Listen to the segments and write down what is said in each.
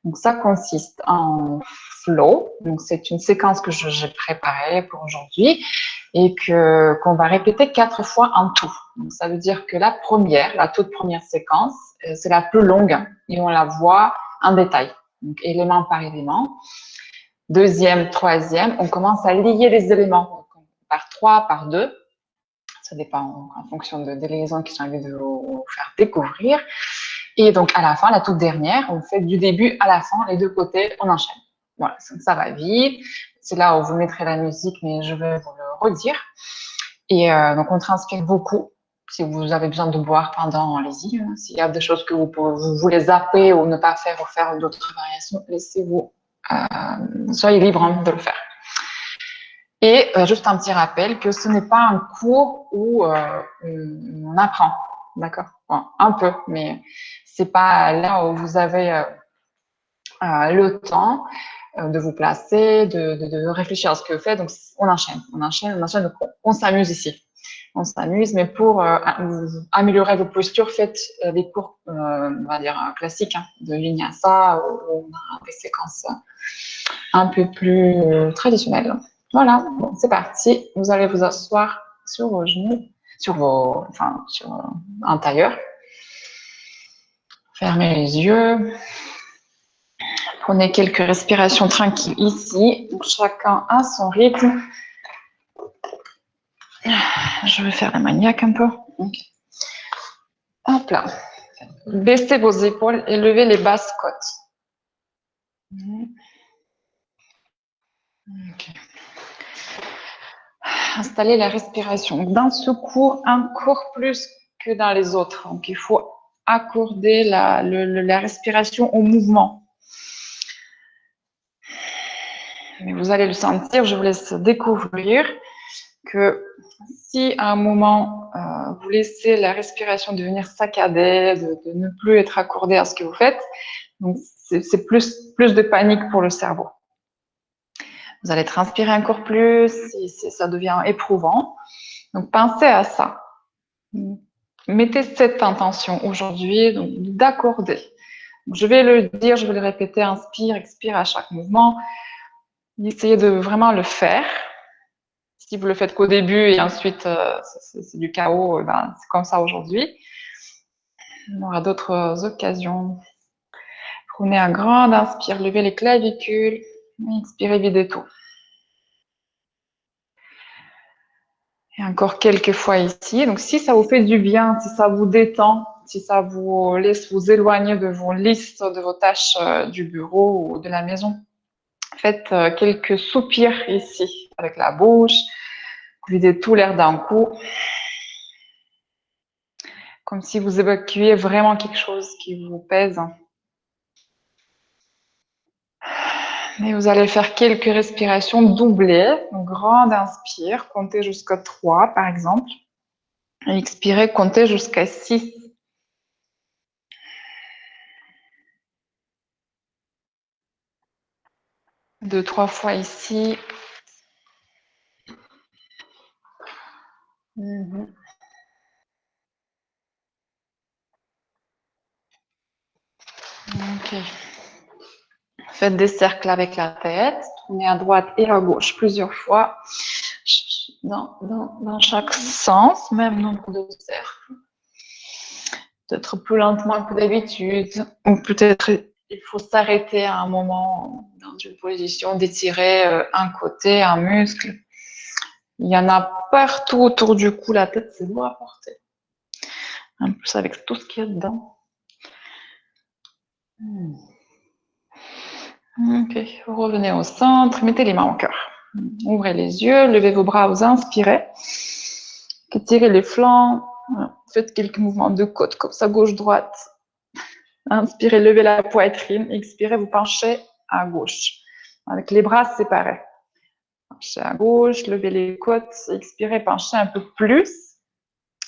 Donc, ça consiste en flow. Donc, c'est une séquence que j'ai préparée pour aujourd'hui et qu'on va répéter 4 fois en tout. Donc, ça veut dire que la toute première séquence, c'est la plus longue et on la voit en détail, donc élément par élément. Deuxième, troisième, on commence à lier les éléments par 3, par 2. Ça dépend en fonction des liaisons qui sont envie de vous faire découvrir. Et donc, à la fin, la toute dernière, on fait du début à la fin, les deux côtés, on enchaîne. Voilà, ça va vite. C'est là où vous mettrez la musique, mais je vais vous le redire. Et donc, on transpire beaucoup. Si vous avez besoin de boire pendant, allez-y. S'il y a des choses que vous voulez zapper ou ne pas faire ou faire d'autres variations, laissez-vous, soyez libre de le faire. Et juste un petit rappel que ce n'est pas un cours où on apprend, d'accord? Bon, un peu, mais c'est pas là où vous avez le temps de vous placer, de réfléchir à ce que vous faites. Donc, on enchaîne. Donc, on s'amuse ici. On s'amuse, mais pour améliorer vos postures, faites des cours, on va dire, classiques, de Vinyasa, où on a des séquences un peu plus traditionnelles. Voilà, bon, c'est parti. Vous allez vous asseoir sur vos genoux, sur un tailleur. Fermez les yeux. Prenez quelques respirations tranquilles ici. Chacun à son rythme. Je vais faire la maniaque un peu. Okay. Hop là. Baissez vos épaules et levez les basses côtes. Okay. Installez la respiration. Dans ce cours, encore plus que dans les autres. Donc, il faut accorder la respiration au mouvement. Mais vous allez le sentir, je vous laisse découvrir que si à un moment, vous laissez la respiration devenir saccadée, de ne plus être accordée à ce que vous faites, donc c'est plus de panique pour le cerveau. Vous allez transpirer encore plus, ça devient éprouvant. Donc, pensez à ça. Mettez cette intention aujourd'hui d'accorder. Je vais le dire, je vais le répéter, inspire, expire à chaque mouvement. Essayez de vraiment le faire. Si vous le faites qu'au début et ensuite c'est du chaos, c'est comme ça aujourd'hui. On aura d'autres occasions. Prenez un grand inspire, levez les clavicules, expirez, videz tout. Et encore quelques fois ici. Donc, si ça vous fait du bien, si ça vous détend, si ça vous laisse vous éloigner de vos listes, de vos tâches du bureau ou de la maison, faites quelques soupirs ici avec la bouche. Videz tout l'air d'un coup. Comme si vous évacuiez vraiment quelque chose qui vous pèse. Et vous allez faire quelques respirations doublées. Donc, grande inspire, comptez jusqu'à 3 par exemple. Et expirez, comptez jusqu'à 6. Deux, 3 fois ici. Ok. Faites des cercles avec la tête. Tournez à droite et à gauche plusieurs fois. Dans chaque sens, même nombre de cercles. Peut-être plus lentement que d'habitude. Ou peut-être il faut s'arrêter à un moment dans une position d'étirer un côté, un muscle. Il y en a partout autour du cou. La tête, c'est lourd à porter. En plus, avec tout ce qu'il y a dedans. Ok, vous revenez au centre. Mettez les mains au cœur. Ouvrez les yeux, levez vos bras, vous inspirez. Étirez les flancs. Faites quelques mouvements de côte, comme ça, gauche-droite. Inspirez, levez la poitrine. Expirez, vous penchez à gauche. Avec les bras séparés. Penchez à gauche, levez les côtes. Expirez, penchez un peu plus.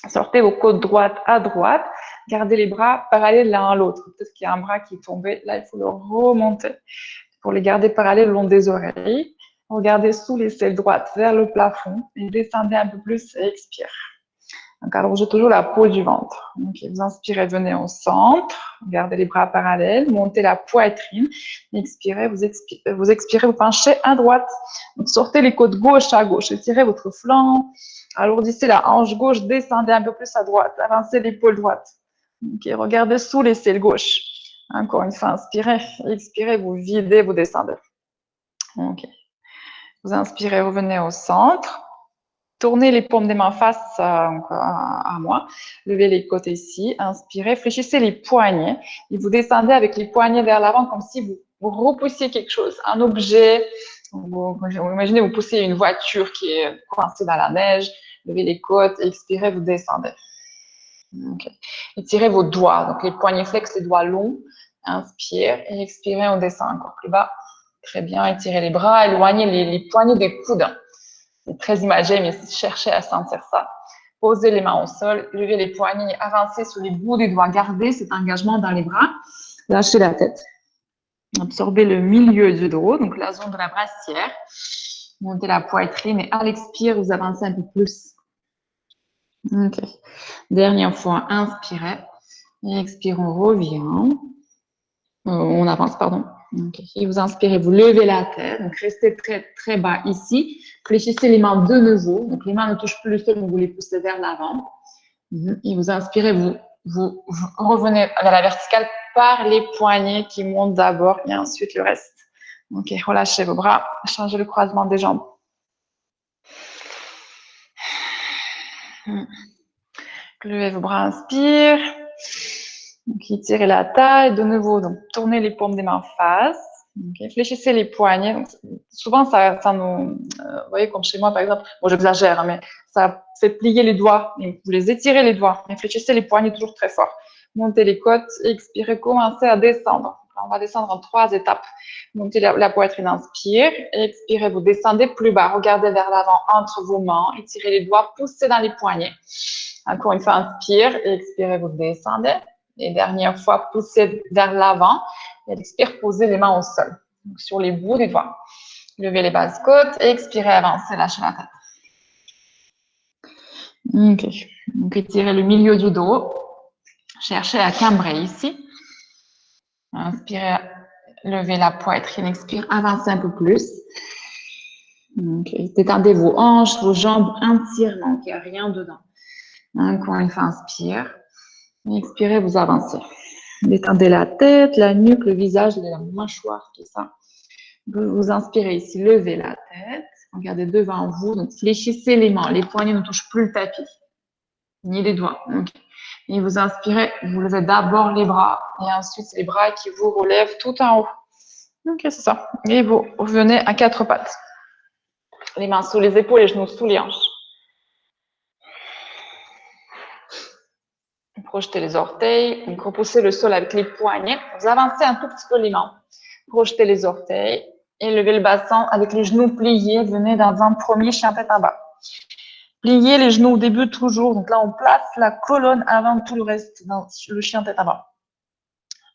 Sortez vos côtes droites à droite. Gardez les bras parallèles l'un à l'autre. Peut-être qu'il y a un bras qui est tombé. Là, il faut le remonter pour les garder parallèles le long des oreilles. Regardez sous l'aisselle droite vers le plafond et descendez un peu plus et expire. Donc, allongez toujours la peau du ventre. Donc, vous inspirez, venez au centre. Gardez les bras parallèles. Montez la poitrine. Expirez, vous expirez, vous penchez à droite. Donc, sortez les côtes gauche à gauche. Étirez votre flanc. Alourdissez la hanche gauche. Descendez un peu plus à droite. Avancez l'épaule droite. Ok, regardez sous l'aisselle gauche. Encore une fois, inspirez. Expirez, vous videz, vous descendez. Ok. Vous inspirez, revenez au centre. Tournez les paumes des mains face à moi. Levez les côtes ici. Inspirez. Fléchissez les poignets. Et vous descendez avec les poignets vers l'avant comme si vous repoussiez quelque chose, un objet. Imaginez, vous poussez une voiture qui est coincée dans la neige. Levez les côtes. Expirez, vous descendez. Okay. Étirez vos doigts. Donc, les poignets flex, les doigts longs. Inspire et expirez, on descend encore plus bas. Très bien. Étirez les bras. Éloignez les poignets des coudes. C'est très imagé, mais cherchez à sentir ça. Posez les mains au sol, levez les poignets, avancez sur les bouts des doigts, gardez cet engagement dans les bras, lâchez la tête. Absorbez le milieu du dos, donc la zone de la brassière. Montez la poitrine et à l'expire, vous avancez un peu plus. Ok. Dernière fois, inspirez. Et expire, on revient. On avance, pardon. Okay. Et vous inspirez, vous levez la tête, donc restez très, très bas ici. Fléchissez les mains de nouveau, donc les mains ne touchent plus le sol, vous les poussez vers l'avant. Et vous inspirez, vous revenez vers la verticale par les poignets qui montent d'abord et ensuite le reste. Ok, relâchez vos bras, changez le croisement des jambes. Levez vos bras, inspire. Donc, étirez la taille de nouveau. Donc, tournez les paumes des mains en face. Okay. Fléchissez les poignets. Donc, souvent, ça nous... vous voyez, comme chez moi, par exemple, bon, j'exagère, hein, mais ça fait plier les doigts. Donc, vous les étirez les doigts, mais fléchissez les poignets toujours très fort. Montez les côtes, expirez, commencez à descendre. On va descendre en 3 étapes. Montez la poitrine, inspire. Expirez, vous descendez plus bas. Regardez vers l'avant entre vos mains. Étirez les doigts, poussez dans les poignets. Encore une fois, inspire. Expirez, vous descendez. Et dernière fois, poussez vers l'avant. Et expire, posez les mains au sol. Donc, sur les bouts des doigts. Levez les basses côtes. Expirez, avancez, lâchez la tête. Ok. Donc, étirez le milieu du dos. Cherchez à cambrer ici. Inspirez, levez la poitrine. Expire, avancez un peu plus. Okay. Détendez vos hanches, vos jambes entièrement. Il n'y a rien dedans. Encore une fois, inspire. Expirez, vous avancez. Détendez la tête, la nuque, le visage, la mâchoire, tout ça. Vous inspirez ici, levez la tête, regardez devant vous, donc fléchissez les mains, les poignets ne touchent plus le tapis, ni les doigts. Okay. Et vous inspirez, vous levez d'abord les bras, et ensuite les bras qui vous relèvent tout en haut. Ok, c'est ça. Et vous revenez à 4 pattes. Les mains sous les épaules, les genoux sous les hanches. Projetez les orteils, donc repoussez le sol avec les poignets. Vous avancez un tout petit peu les mains. Projetez les orteils et levez le bassin avec les genoux pliés. Venez dans un premier chien tête en bas. Pliez les genoux au début toujours. Donc là, on place la colonne avant tout le reste dans le chien tête en bas.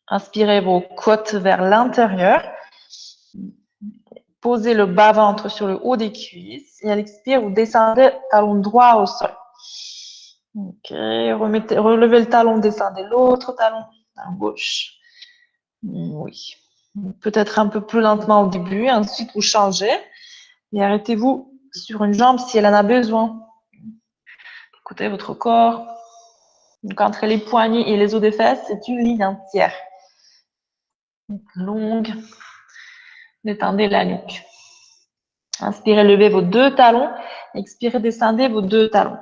Inspirez vos côtes vers l'intérieur. Posez le bas-ventre sur le haut des cuisses. Et à l'expire, vous descendez talon droit au sol. Ok, relevez le talon, descendez l'autre talon gauche. Oui. Peut-être un peu plus lentement au début. Ensuite, vous changez. Et arrêtez-vous sur une jambe si elle en a besoin. Écoutez votre corps. Donc, entre les poignets et les os des fesses, c'est une ligne entière. Longue. Détendez la nuque. Inspirez, levez vos 2 talons. Expirez, descendez vos 2 talons.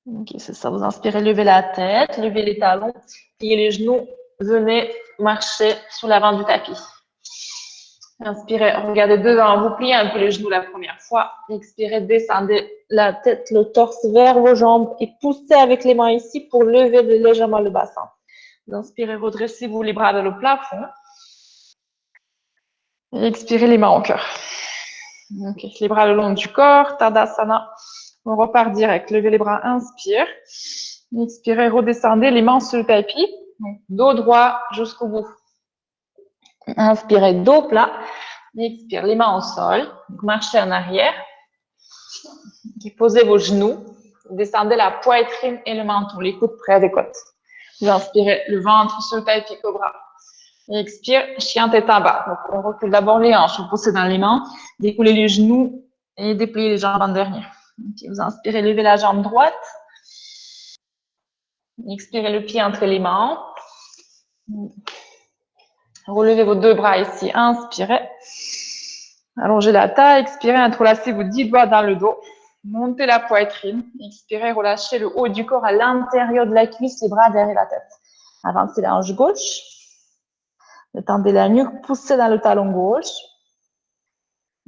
Ok, c'est ça. Vous inspirez, levez la tête, levez les talons, pliez les genoux, venez marcher sur l'avant du tapis. Inspirez, regardez devant vous, pliez un peu les genoux la première fois. Expirez, descendez la tête, le torse vers vos jambes et poussez avec les mains ici pour lever légèrement le bassin. Vous inspirez, redressez-vous les bras vers le plafond. Et expirez les mains au cœur. Okay. Les bras le long du corps, Tadasana. On repart direct. Levez les bras, inspire. Expirez, redescendez les mains sur le tapis. Donc, dos droit jusqu'au bout. Inspirez, dos plat. Expire, les mains au sol. Donc, marchez en arrière. Posez vos genoux. Descendez la poitrine et le menton, les coudes près des côtes. Vous inspirez le ventre sur le tapis, cobra. Et expire, chien tête en bas. Donc, on recule d'abord les hanches, vous poussez dans les mains, découlez les genoux et dépliez les jambes en dernier. Okay, vous inspirez, levez la jambe droite. Expirez le pied entre les mains. Relevez vos 2 bras ici. Inspirez. Allongez la taille. Expirez, entrelacez vos 10 doigts dans le dos. Montez la poitrine. Expirez, relâchez le haut du corps à l'intérieur de la cuisse, les bras derrière la tête. Avancez la hanche gauche. Étendez la nuque, poussez dans le talon gauche.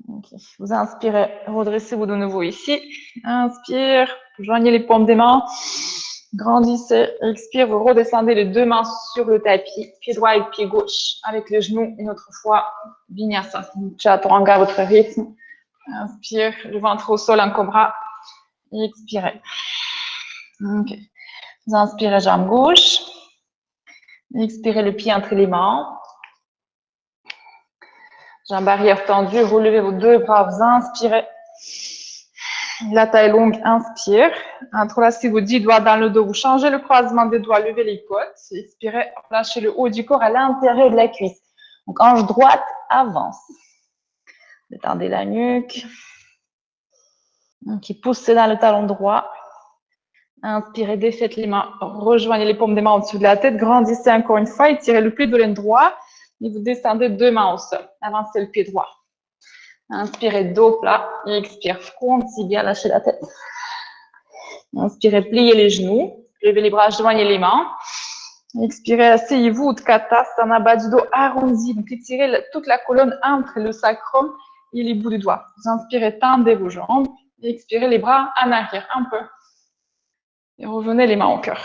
Okay. Vous inspirez, redressez-vous de nouveau ici. Inspire, joignez les paumes des mains. Grandissez, expire, vous redescendez les 2 mains sur le tapis, pied droit et pied gauche, avec le genou, une autre fois, vinyasa, chaturanga à votre rythme. Inspire, le ventre au sol en cobra, et expirez. Okay. Vous inspirez, jambe gauche, expirez le pied entre les mains, jambe arrière tendue, relevez vos 2 bras, vous inspirez. La taille longue, inspire. Entrelacez vos 10 doigts dans le dos. Vous changez le croisement des doigts, levez les côtes. Expirez, lâchez le haut du corps à l'intérieur de la cuisse. Donc, hanche droite, avance. Détendez la nuque. Okay, poussez dans le talon droit. Inspirez, défaites les mains. Rejoignez les paumes des mains au-dessus de la tête. Grandissez encore une fois. Étirez le pied de l'aine droit. Et vous descendez 2 mains au sol. Avancez le pied droit. Inspirez, dos plat. Et expire, front tibia, lâchez la tête. Inspirez, pliez les genoux. Levez les bras, joignez les mains. Expirez, asseyez-vous, Utkatasana, bas du dos arrondi. Donc, étirez toute la colonne entre le sacrum et les bouts du doigt. Vous inspirez, tendez vos jambes. Et expirez les bras en arrière, un peu. Et revenez les mains au cœur.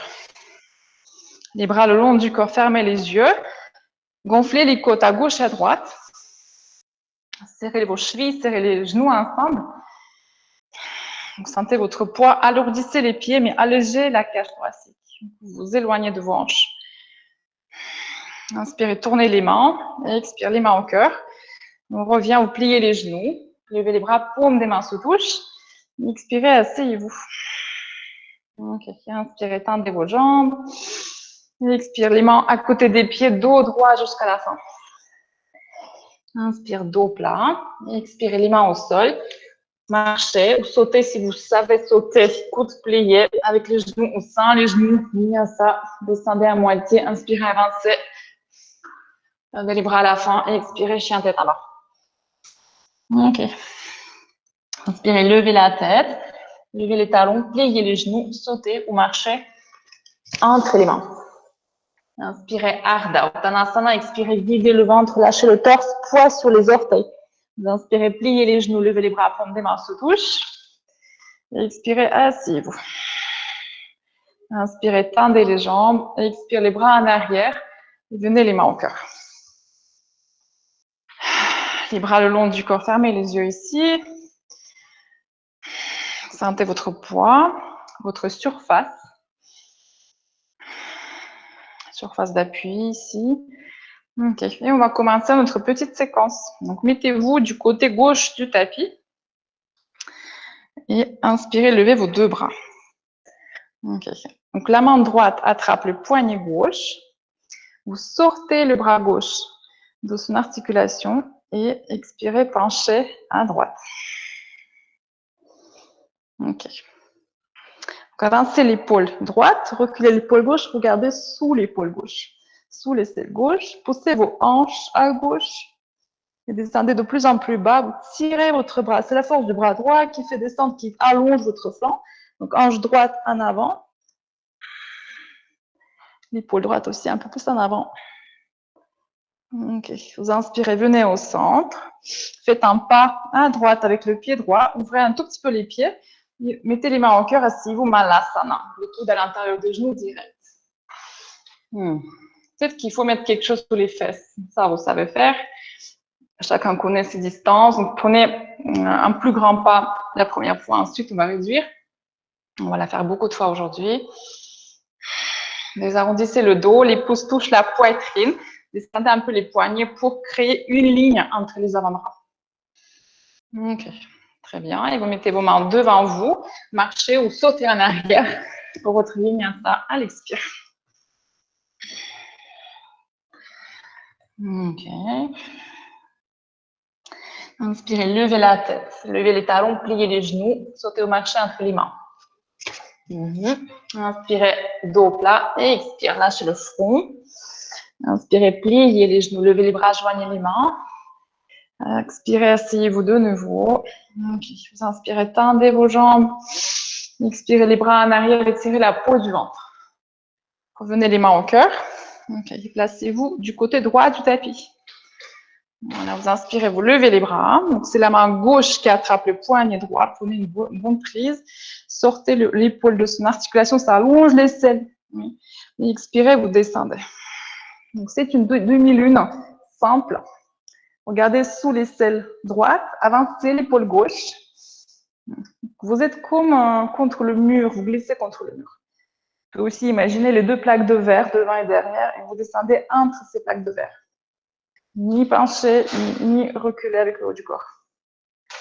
Les bras le long du corps, fermez les yeux. Gonflez les côtes à gauche et à droite. Serrez vos chevilles, serrez les genoux ensemble. Vous sentez votre poids, alourdissez les pieds, mais allégez la cage thoracique. Vous vous éloignez de vos hanches. Inspirez, tournez les mains. Et expirez, les mains au cœur. On revient, vous pliez les genoux. Levez les bras, paumes des mains se touchent. Expirez, asseyez-vous. Okay. Inspirez, tendez vos jambes. Expire, les mains à côté des pieds, dos droit jusqu'à la fin. Inspire, dos plat. Expirez, les mains au sol. Marchez ou sautez si vous savez sauter. Coudes pliés avec les genoux au sein, les genoux vinyasa. Descendez à moitié. Inspirez, avancez. Levez les bras à la fin et expirez, chien tête en bas. Ok. Inspirez, levez la tête. Levez les talons, pliez les genoux, sautez ou marchez entre les mains. Inspirez, Ardha Uttanasana. Expirez, videz le ventre, lâchez le torse, poids sur les orteils. Vous inspirez, pliez les genoux, levez les bras, paumes des mains se touchent. Expirez, asseyez-vous. Inspirez, tendez les jambes. Expirez, les bras en arrière. Et venez les mains au cœur. Les bras le long du corps, fermez les yeux ici. Sentez votre poids, votre surface. Surface d'appui ici. Ok, et on va commencer notre petite séquence. Donc, mettez-vous du côté gauche du tapis. Et inspirez, levez vos 2 bras. Ok. Donc, la main droite attrape le poignet gauche. Vous sortez le bras gauche de son articulation et expirez, penchez à droite. Ok. Donc, avancez l'épaule droite, reculez l'épaule gauche, regardez sous l'épaule gauche. Sous l'aisselle gauche, poussez vos hanches à gauche et descendez de plus en plus bas. Vous tirez votre bras. C'est la force du bras droit qui fait descendre, qui allonge votre flanc. Donc, hanche droite en avant. L'épaule droite aussi un peu plus en avant. Ok. Vous inspirez, venez au centre. Faites un pas à droite avec le pied droit. Ouvrez un tout petit peu les pieds. Mettez les mains au cœur, asseyez-vous, Malasana. Le coude à l'intérieur des genoux direct. Peut-être qu'il faut mettre quelque chose sous les fesses. Ça, vous savez faire. Chacun connaît ses distances. Donc, prenez un plus grand pas la première fois. Ensuite, on va réduire. On va la faire beaucoup de fois aujourd'hui. Arrondissez le dos. Les pouces touchent la poitrine. Descendez un peu les poignets pour créer une ligne entre les avant-bras. Ok. Très bien. Et vous mettez vos mains devant vous, marchez ou sautez en arrière pour votre vinyasa à l'expire. Ok. Inspirez, levez la tête, levez les talons, pliez les genoux, sautez ou marchez entre les mains. Inspirez, dos plat et expire, lâchez le front. Inspirez, pliez les genoux, levez les bras, joignez les mains. Expirez, asseyez-vous de nouveau. Okay. Vous inspirez, tendez vos jambes. Expirez les bras en arrière, étirez la peau du ventre. Revenez les mains au cœur. Okay. Placez-vous du côté droit du tapis. Voilà, vous inspirez, vous levez les bras. Donc, c'est la main gauche qui attrape le poignet droit. Prenez une bonne prise. Sortez l'épaule de son articulation, ça allonge l'aisselle. Et expirez, vous descendez. Donc, c'est une demi-lune simple. Regardez sous l'aisselle droite, avancez l'épaule gauche. Vous êtes comme contre le mur, vous glissez contre le mur. Vous pouvez aussi imaginer les deux plaques de verre devant et derrière et vous descendez entre ces plaques de verre. Ni pencher, ni reculer avec le haut du corps.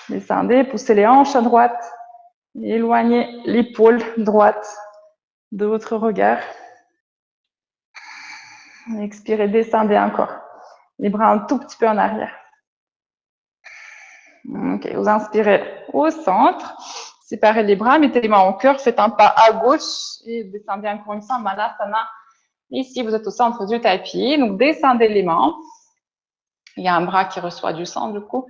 Descendez, poussez les hanches à droite et éloignez l'épaule droite de votre regard. Expirez, descendez encore. Les bras un tout petit peu en arrière. Ok, vous inspirez au centre. Séparez les bras, mettez les mains au cœur, faites un pas à gauche et descendez encore une fois, Malasana. Ici, vous êtes au centre du tapis. Donc, descendez les mains. Il y a un bras qui reçoit du sang, du coup.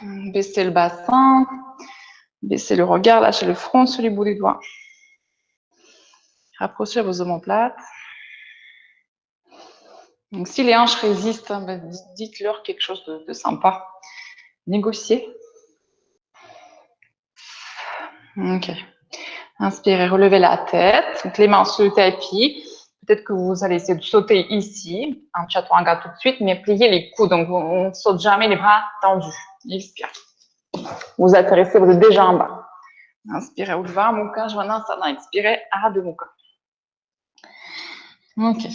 Baissez le bassin. Baissez le regard, lâchez le front sur les bouts des doigts. Rapprochez vos omoplates. Donc, si les hanches résistent, dites-leur quelque chose de sympa. Négociez. Ok. Inspirez, relevez la tête. Donc, les mains sur le tapis. Peut-être que vous allez essayer de sauter ici, en chaturanga tout de suite, mais pliez les coudes. Donc, on ne saute jamais les bras tendus. Expire. Vous atterrissez, vous êtes déjà en bas. Inspirez, Urdhva Mukha Svanasana. Expirez, Adho Mukha. Ok.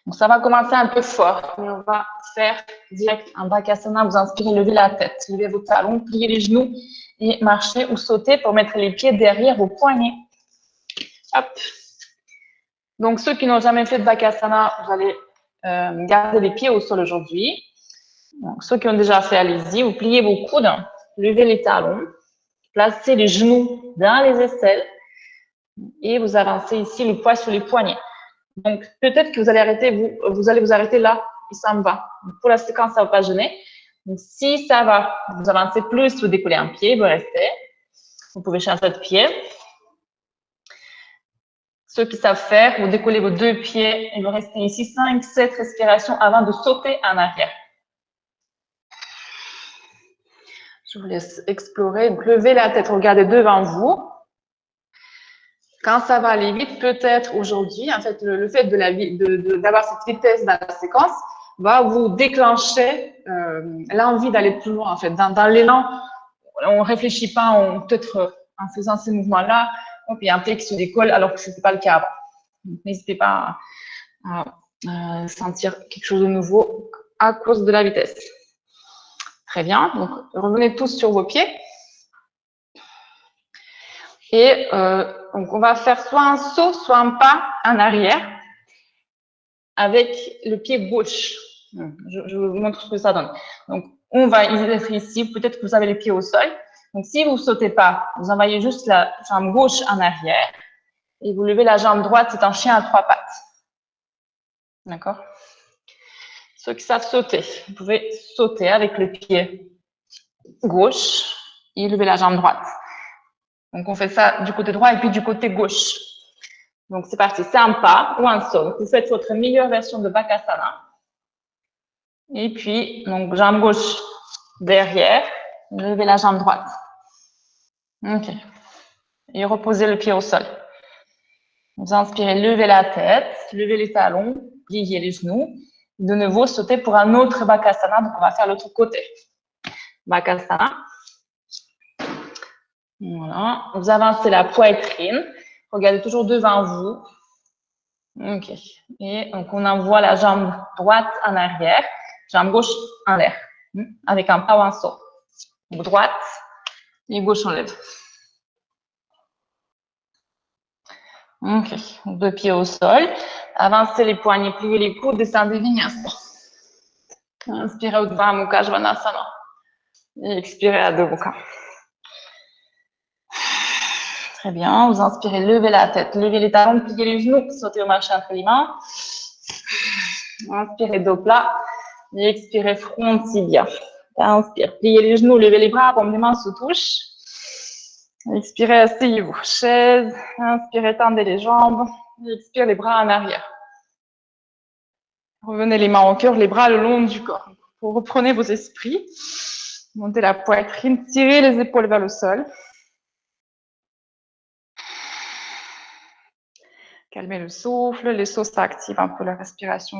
Donc, ça va commencer un peu fort, mais on va faire direct un Bakasana. Vous inspirez, levez la tête, levez vos talons, pliez les genoux et marchez ou sautez pour mettre les pieds derrière vos poignets. Hop. Donc, ceux qui n'ont jamais fait de Bakasana, vous allez garder les pieds au sol aujourd'hui. Donc, ceux qui ont déjà fait, allez-y. Vous pliez vos coudes, levez les talons, placez les genoux dans les aisselles et vous avancez ici le poids sur les poignets. Donc, peut-être que vous allez arrêter, vous allez vous arrêter là et ça me va. Donc, pour la séquence, ça ne va pas gêner. Donc, si ça va, vous avancez plus, vous décollez un pied, vous restez. Vous pouvez changer de pied. Ceux qui savent faire, vous décollez vos deux pieds et vous restez ici 5-7 respirations avant de sauter en arrière. Je vous laisse explorer. Donc, levez la tête, regardez devant vous. Quand ça va aller vite, peut-être aujourd'hui, en fait, le fait d'avoir cette vitesse dans la séquence va vous déclencher l'envie d'aller plus loin. En fait, dans l'élan, on ne réfléchit pas, peut-être en faisant ces mouvements-là, il y a un pied qui se décolle alors que ce n'était pas le cas avant. N'hésitez pas à sentir quelque chose de nouveau à cause de la vitesse. Très bien. Donc, revenez tous sur vos pieds. Et donc, on va faire soit un saut, soit un pas en arrière avec le pied gauche. Je vous montre ce que ça donne. Donc, on va être ici. Peut-être que vous avez les pieds au sol. Donc, si vous ne sautez pas, vous envoyez juste la jambe gauche en arrière et vous levez la jambe droite. C'est un chien à 3 pattes. D'accord? Ceux qui savent sauter, vous pouvez sauter avec le pied gauche et lever la jambe droite. Donc, on fait ça du côté droit et puis du côté gauche. Donc, c'est parti. C'est un pas ou un saut. Donc, vous faites votre meilleure version de Bakasana. Et puis, donc, jambe gauche derrière. Levez la jambe droite. OK. Et reposez le pied au sol. Vous inspirez, levez la tête, levez les talons, pliez les genoux. De nouveau, sautez pour un autre Bakasana. Donc, on va faire l'autre côté. Bakasana. Voilà. Vous avancez la poitrine. Regardez toujours devant vous. OK. Et donc, on envoie la jambe droite en arrière, jambe gauche en l'air. avec un pas ou un saut. Donc, droite et gauche, on lève. Ok, 2 pieds au sol. Avancez les poignets, pliez les coudes, descendez vinyasa. Inspirez Urdhva Mukha Svanasana. Et expirez Adho Mukha. Très bien, vous inspirez, levez la tête, levez les talons, pliez les genoux, sautez au marché entre les mains. Inspirez, dos plat. Et expirez, front tibia. Inspire, pliez les genoux, levez les bras, paumes des mains se touchent. Expirez, asseyez-vous. Chaise. Inspirez, tendez les jambes. Expirez, les bras en arrière. Revenez les mains au cœur, les bras le long du corps. Vous reprenez vos esprits. Montez la poitrine, tirez les épaules vers le sol. Calmez le souffle. Les sauts, ça active un peu la respiration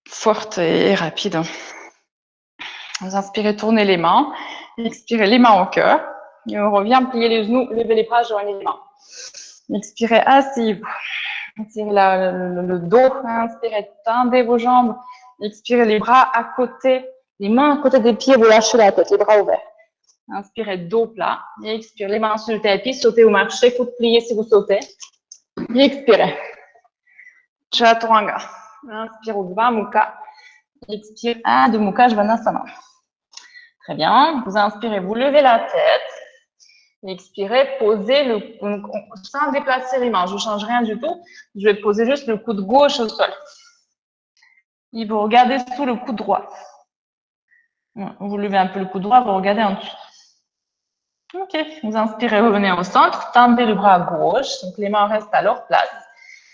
forte et rapide. Vous inspirez, tournez les mains. Expirez, les mains au cœur. Et on revient, pliez les genoux, levez les bras, joignez les mains. Expirez, asseyez-vous. Étirez le dos. Inspirez, tendez vos jambes. Expirez, les bras à côté, les mains à côté des pieds, vous lâchez la tête, les bras ouverts. Inspirez, dos plat. Et expirez, les mains sur le tapis, sautez ou marchez, coude plié si vous sautez. Et expirez. Chaturanga. Inspire, Urdhva Mukha. Expire, Adho Mukha Svanasana. Très bien. Vous inspirez, vous levez la tête. Expirez, posez sans déplacer les mains. Je ne change rien du tout. Je vais poser juste le coude gauche au sol. Et vous regardez sous le coude droit. Vous levez un peu le coude droit, vous regardez en dessous. Ok, vous inspirez, revenez au centre, tendez le bras gauche, donc les mains restent à leur place.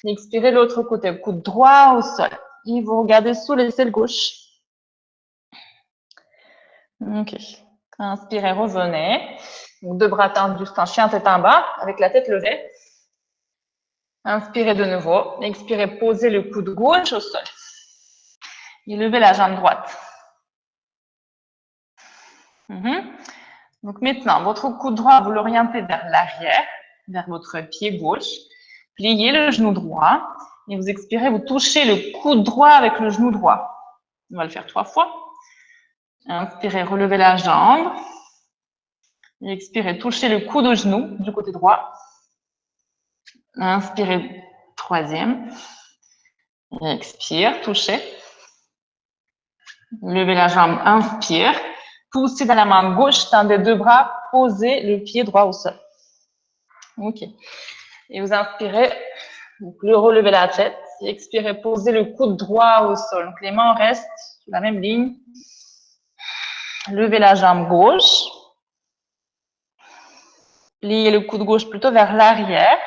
Expirez l'autre côté, coude droit au sol. Et vous regardez sous l'aisselle gauche. Ok, inspirez, revenez. Donc, 2 bras tendus, c'est un chien tête en bas, avec la tête levée. Inspirez de nouveau. Expirez, posez le coude gauche au sol. Et levez la jambe droite. Donc maintenant, votre coude droit, vous l'orientez vers l'arrière, vers votre pied gauche. Pliez le genou droit. Et vous expirez, vous touchez le coude droit avec le genou droit. On va le faire 3 fois. Inspirez, relevez la jambe. Et expirez, touchez le coude au genou du côté droit. Inspirez, 3e. Et expire, touchez. Levez la jambe, inspire. Poussez dans la main gauche, tendez 2 bras, posez le pied droit au sol. Ok. Et vous inspirez, donc relevez la tête. Et expirez, posez le coude droit au sol. Donc les mains restent sur la même ligne. Levez la jambe gauche. Pliez le coude gauche plutôt vers l'arrière.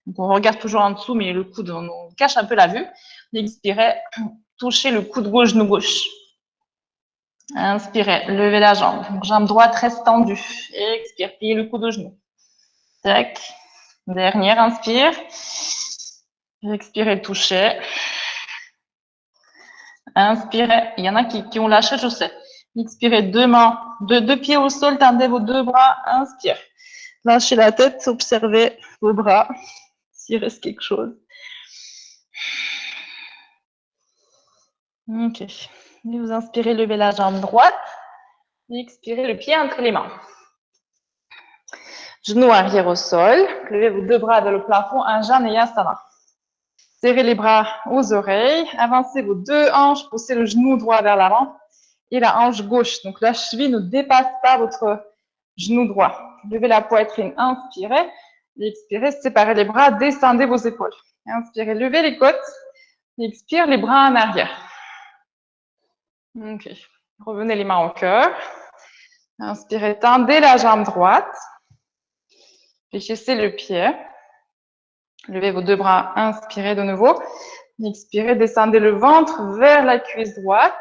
Donc on regarde toujours en dessous, mais le coude, on cache un peu la vue. Expirez, touchez le coude gauche, genou gauche. Inspirez, levez la jambe. Donc, jambe droite reste tendue. Et expire, pliez le coude au genou. Tac. Dernière, inspire. Expirez, touchez. Inspirez. Il y en a qui ont lâché, je sais. Expirez, 2 mains, 2 pieds au sol, tendez vos 2 bras. Inspire. Lâchez la tête, observez vos bras. S'il reste quelque chose. Ok. Et vous inspirez, levez la jambe droite. Et expirez, le pied entre les mains. Genoux arrière au sol. Levez vos 2 bras vers le plafond, Anjaneyasana. Serrez les bras aux oreilles. Avancez vos 2 hanches, poussez le genou droit vers l'avant et la hanche gauche. Donc la cheville ne dépasse pas votre genou droit. Levez la poitrine, inspirez. Expirez, séparez les bras, descendez vos épaules. Inspirez, levez les côtes. Expire, les bras en arrière. Ok. Revenez les mains au cœur. Inspirez, tendez la jambe droite. Fléchissez le pied. Levez vos 2 bras, inspirez de nouveau. Expirez, descendez le ventre vers la cuisse droite.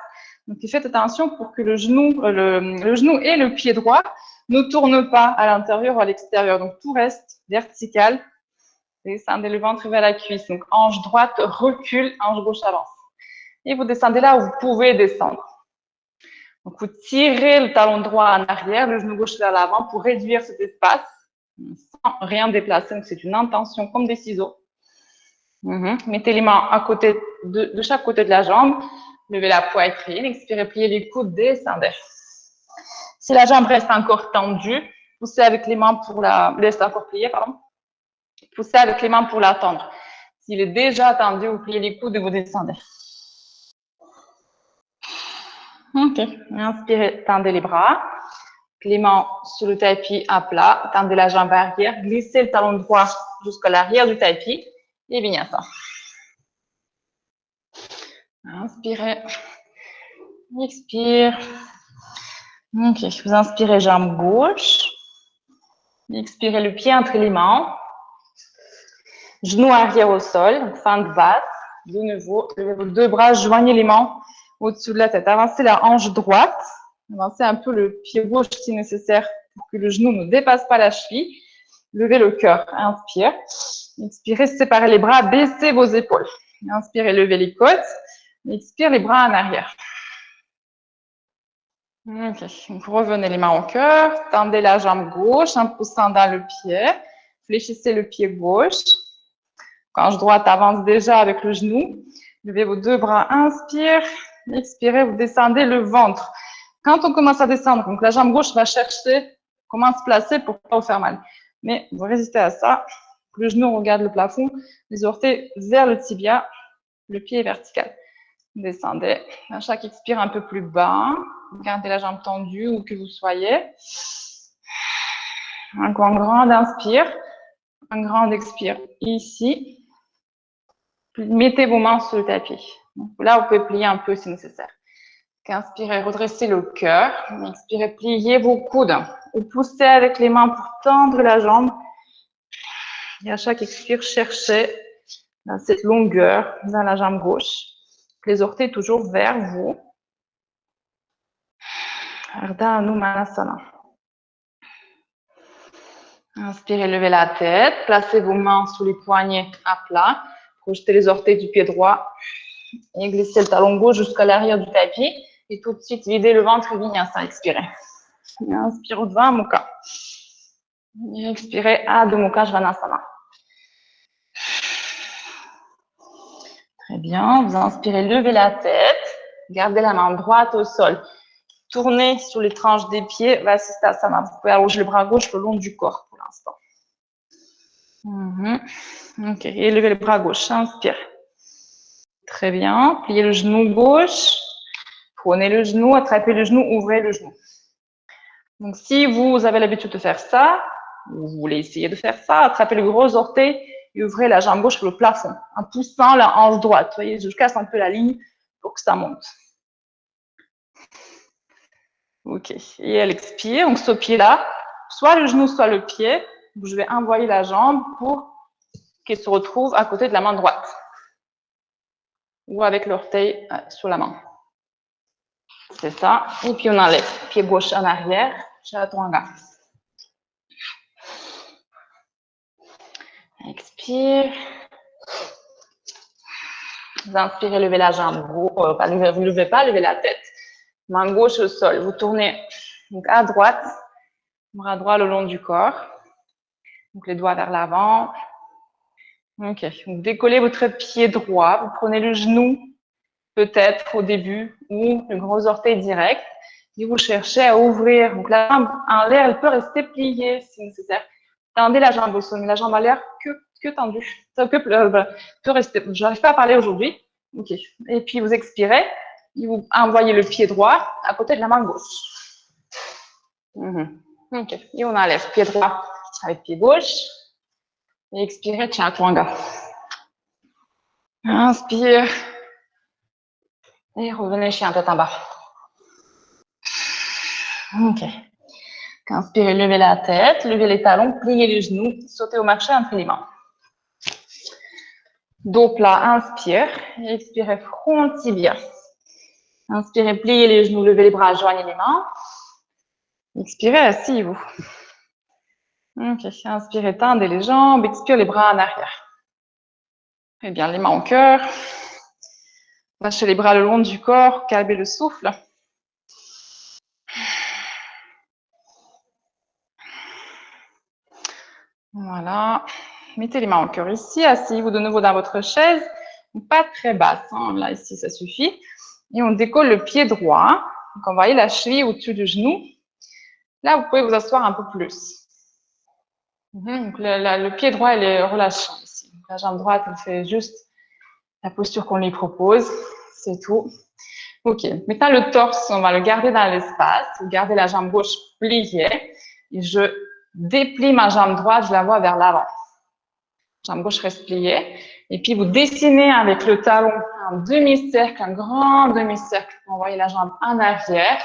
Donc, faites attention pour que le genou et le pied droit ne tournent pas à l'intérieur ou à l'extérieur. Donc, tout reste vertical. Descendez le ventre vers la cuisse. Donc, hanche droite recule, hanche gauche avance. Et vous descendez là où vous pouvez descendre. Donc, vous tirez le talon droit en arrière, le genou gauche vers l'avant pour réduire cet espace sans rien déplacer. Donc, c'est une intention comme des ciseaux. Mettez les mains à côté de chaque côté de la jambe. Levez la poitrine, expirez, pliez les coudes, descendez. Si la jambe reste encore tendue, poussez avec les mains pour la... Laissez encore plier, pardon. Poussez avec les mains pour la tendre. S'il est déjà tendu, vous pliez les coudes et vous descendez. Ok. Inspirez, tendez les bras. Les mains sur le tapis à plat. Tendez la jambe arrière. Glissez le talon droit jusqu'à l'arrière du tapis. Et vinyasa. Inspirez. Expire. Ok. Vous inspirez jambe gauche. Expirez le pied entre les mains. Genoux arrière au sol. Fin de base. De nouveau, levez vos deux bras. Joignez les mains au-dessus de la tête. Avancez la hanche droite. Avancez un peu le pied gauche si nécessaire pour que le genou ne dépasse pas la cheville. Levez le cœur. Inspire. Expirez, séparez les bras, baissez vos épaules. Inspirez, levez les côtes. Expire, les bras en arrière. Ok. Donc, revenez les mains au cœur. Tendez la jambe gauche en poussant dans le pied. Fléchissez le pied gauche. Hanche droite avance déjà avec le genou. Levez vos deux bras. Inspire. Expirez, vous descendez le ventre. Quand on commence à descendre, donc la jambe gauche va chercher comment se placer pour ne pas vous faire mal. Mais vous résistez à ça. Le genou regarde le plafond, les orteils vers le tibia, le pied est vertical. Descendez. À chaque expire, un peu plus bas. Gardez la jambe tendue où que vous soyez. Un grand inspire. Un grand expire ici. Mettez vos mains sur le tapis. Donc là, vous pouvez plier un peu si nécessaire. Inspirez, redressez le cœur. Expirez, pliez vos coudes. Ou poussez avec les mains pour tendre la jambe. Et à chaque expire, cherchez cette longueur dans la jambe gauche. Les orteils toujours vers vous. Ardha Anumanasana. Inspirez, levez la tête. Placez vos mains sous les poignets à plat. Projetez les orteils du pied droit. Et glissez le talon gauche jusqu'à l'arrière du tapis. Et tout de suite, videz le ventre et vinyasa. Expirez. Inspire Urdhva Mukha. Et expirez Adho Mukha Svanasana. Très bien. Vous inspirez, levez la tête. Gardez la main droite au sol. Tournez sur les tranches des pieds. Vasisthasana. Vous pouvez allonger le bras gauche le long du corps pour l'instant. Ok. Et levez le bras gauche. Inspire. Très bien. Pliez le genou gauche. Prenez le genou, attrapez le genou, ouvrez le genou. Donc, si vous avez l'habitude de faire ça, ou vous voulez essayer de faire ça, attrapez le gros orteil et ouvrez la jambe gauche sur le plafond en poussant la hanche droite. Vous voyez, je casse un peu la ligne pour que ça monte. Ok. Et elle expire. Donc, ce pied-là, soit le genou, soit le pied, je vais envoyer la jambe pour qu'elle se retrouve à côté de la main droite. Ou avec l'orteil sur la main. C'est ça. Et puis, on enlève. Pied gauche en arrière. Chaturanga. Expire. Vous inspirez, levez la jambe gauche. Vous ne levez pas, levez la tête. Main gauche au sol. Vous tournez donc à droite. Bras droit le long du corps. Donc, les doigts vers l'avant. Ok. Donc, décollez votre pied droit. Vous prenez le genou, peut-être au début, ou le gros orteil direct. Et vous cherchez à ouvrir. Donc, la jambe en l'air, elle peut rester pliée si nécessaire. Tendez la jambe au sol, mais la jambe en l'air que tendue. Ça peut rester. Je n'arrive pas à parler aujourd'hui. Ok. Et puis, vous expirez. Et vous envoyez le pied droit à côté de la main gauche. Ok. Et on enlève pied droit avec pied gauche. Et expirez, Chaturanga. Inspire. Et revenez chien tête en bas. Ok. Inspirez, levez la tête, levez les talons, pliez les genoux, sautez au marché entre les mains. Dos plat, inspire. Expirez, front tibia. Inspirez, pliez les genoux, levez les bras, joignez les mains. Expirez, asseyez-vous. Ok. Inspirez, tendez les jambes, expirez les bras en arrière. Très bien, les mains au cœur. Lâchez les bras le long du corps, calmez le souffle. Voilà. Mettez les mains au cœur ici, asseyez-vous de nouveau dans votre chaise. Pas très basse, hein. Là, ici, ça suffit. Et on décolle le pied droit. Donc, on va envoyer la cheville au-dessus du genou. Là, vous pouvez vous asseoir un peu plus. Donc, le pied droit, il est relâché ici. Donc, la jambe droite, elle fait juste la posture qu'on lui propose. C'est tout. OK. Maintenant, le torse, on va le garder dans l'espace. Vous gardez la jambe gauche pliée. Et je déplie ma jambe droite, je la vois vers l'avant. Jambe gauche reste pliée. Et puis, vous dessinez avec le talon un demi-cercle, un grand demi-cercle. Vous envoyez la jambe en arrière.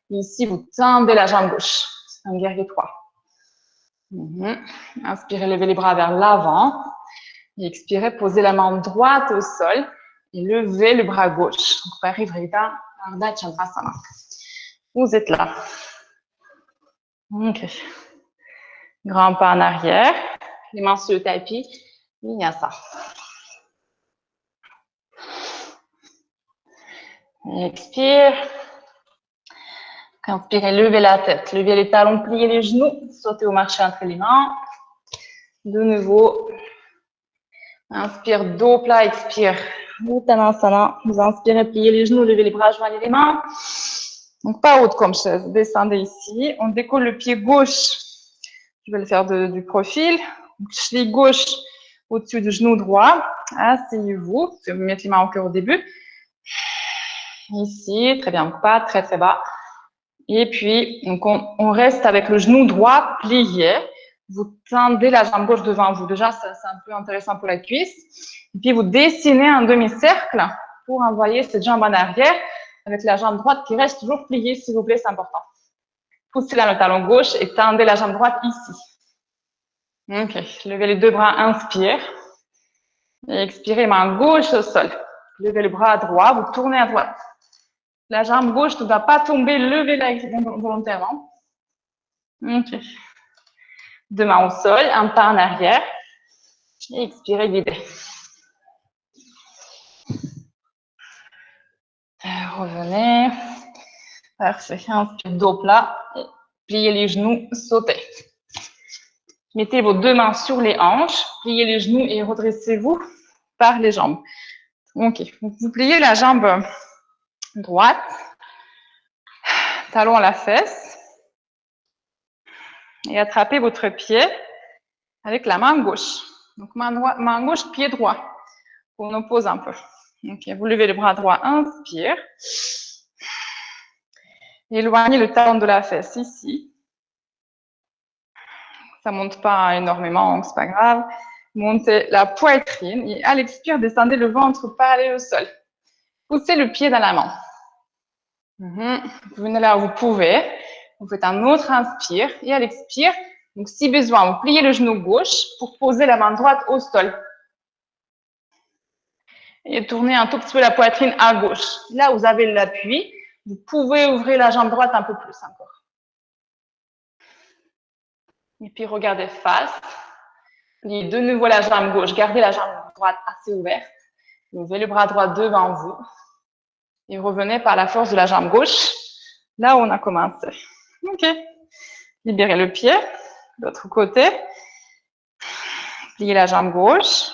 Et ici, vous tendez la jambe gauche. C'est un guerrier 3. Inspirez, levez les bras vers l'avant. Et expirez, posez la main droite au sol. Et levez le bras gauche. Donc, Parivrita Ardha Chandrasana. Vous êtes là. OK. Grand pas en arrière. Les mains sur le tapis. Vinyasa. Expire. Inspirez, levez la tête. Levez les talons, pliez les genoux. Sautez au marché entre les mains. De nouveau. Inspire, dos plat, expire. Uttanasana. Vous inspirez, pliez les genoux, levez les bras, joignez les mains. Donc, pas haute comme chaise. Descendez ici. On décolle le pied gauche. Je vais le faire du profil. Cheville gauche au-dessus du genou droit. Asseyez-vous. Vous mettez les mains au cœur au début. Ici, très bien. Pas très, très bas. Et puis, donc on reste avec le genou droit plié. Vous tendez la jambe gauche devant vous. Déjà, c'est un peu intéressant pour la cuisse. Et puis, vous dessinez un demi-cercle pour envoyer cette jambe en arrière avec la jambe droite qui reste toujours pliée, s'il vous plaît, c'est important. Poussez là le talon gauche et tendez la jambe droite ici. OK. Levez les deux bras, inspire. Et expirez, main gauche au sol. Levez le bras droit, vous tournez à droite. La jambe gauche ne doit pas tomber, levez-la volontairement. OK. Deux mains au sol, un pas en arrière. Et expirez, videz. Revenez. Parfait. Inspire, dos plat. Pliez les genoux, sautez. Mettez vos deux mains sur les hanches. Pliez les genoux et redressez-vous par les jambes. OK. Vous pliez la jambe droite. Talon à la fesse. Et attrapez votre pied avec la main gauche. Donc, main gauche, pied droit. On oppose un peu. OK, vous levez le bras droit, inspire. Éloignez le talon de la fesse ici. Ça ne monte pas énormément, donc c'est pas grave. Montez la poitrine et à l'expire, descendez le ventre parallèle au sol. Poussez le pied dans la main. Vous venez là où vous pouvez. Vous faites un autre inspire et à l'expire, donc si besoin, vous pliez le genou gauche pour poser la main droite au sol. Et tournez un tout petit peu la poitrine à gauche. Là, vous avez l'appui. Vous pouvez ouvrir la jambe droite un peu plus encore. Et puis, regardez face. Pliez de nouveau la jambe gauche. Gardez la jambe droite assez ouverte. Levez le bras droit devant vous. Et revenez par la force de la jambe gauche. Là où on a commencé. OK. Libérez le pied. L'autre côté. Pliez la jambe gauche.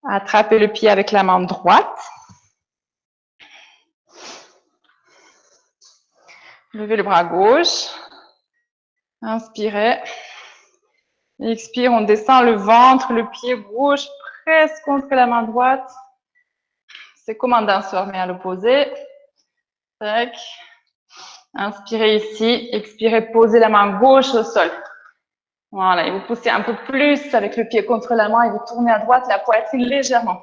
Attrapez le pied avec la main droite. Levez le bras gauche. Inspirez. Expire, on descend le ventre, le pied gauche presque contre la main droite. C'est comme un danseur, mais à l'opposé. Tac. Inspirez ici. Expirez, posez la main gauche au sol. Voilà, et vous poussez un peu plus avec le pied contre la main et vous tournez à droite la poitrine légèrement.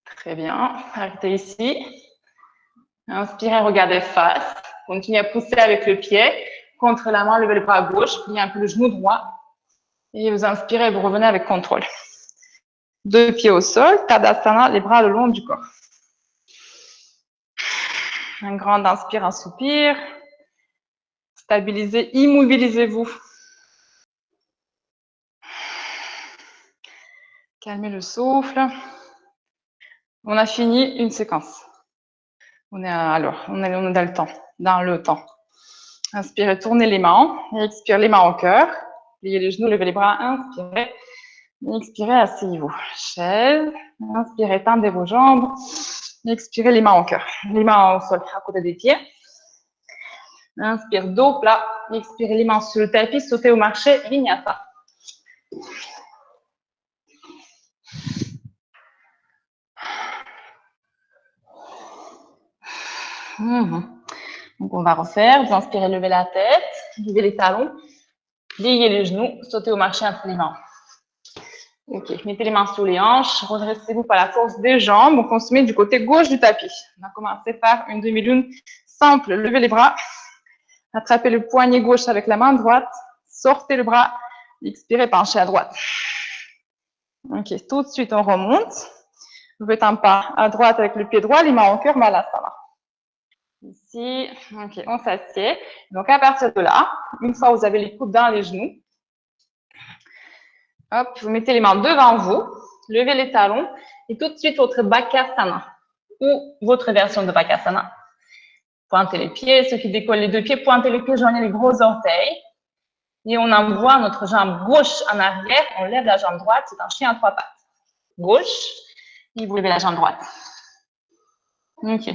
Très bien. Arrêtez ici. Inspirez, regardez face. Continuez à pousser avec le pied. Contre la main, levez le bras gauche. Pliez un peu le genou droit. Et vous inspirez, vous revenez avec contrôle. Deux pieds au sol. Tadasana, les bras le long du corps. Un grand inspire, un soupir. Stabilisez, immobilisez-vous. Calmez le souffle. On a fini une séquence. On est dans le temps. Inspirez, tournez les mains. Et expirez les mains au cœur. Pliez les genoux, levez les bras. Inspirez. Expirez, asseyez-vous. Chaise. Inspirez, tendez vos jambes. Expirez, les mains au cœur. Les mains au sol, à côté des pieds. Inspire, dos plat. Expirez, les mains sur le tapis. Sautez au marché, vinyasa. Donc, on va refaire. Vous inspirez, levez la tête. Levez les talons. Pliez les genoux. Sautez au marché entre les mains. Ok, mettez les mains sous les hanches. Redressez-vous par la force des jambes. On se met du côté gauche du tapis. On va commencer par une demi-lune simple. Levez les bras. Attrapez le poignet gauche avec la main droite. Sortez le bras. Expirez, penchez à droite. Ok, tout de suite, on remonte. Vous faites un pas à droite avec le pied droit, les mains au cœur, Malasana. Ici, ok, on s'assied. Donc, à partir de là, une fois que vous avez les coudes dans les genoux, hop, vous mettez les mains devant vous, levez les talons, et tout de suite, votre Bakasana, ou votre version de Bakasana. Pointez les pieds, ceux qui décollent les deux pieds, pointez les pieds, joignez les gros orteils. Et on envoie notre jambe gauche en arrière, on lève la jambe droite, c'est un chien à 3 pattes. Gauche, et vous levez la jambe droite. Ok.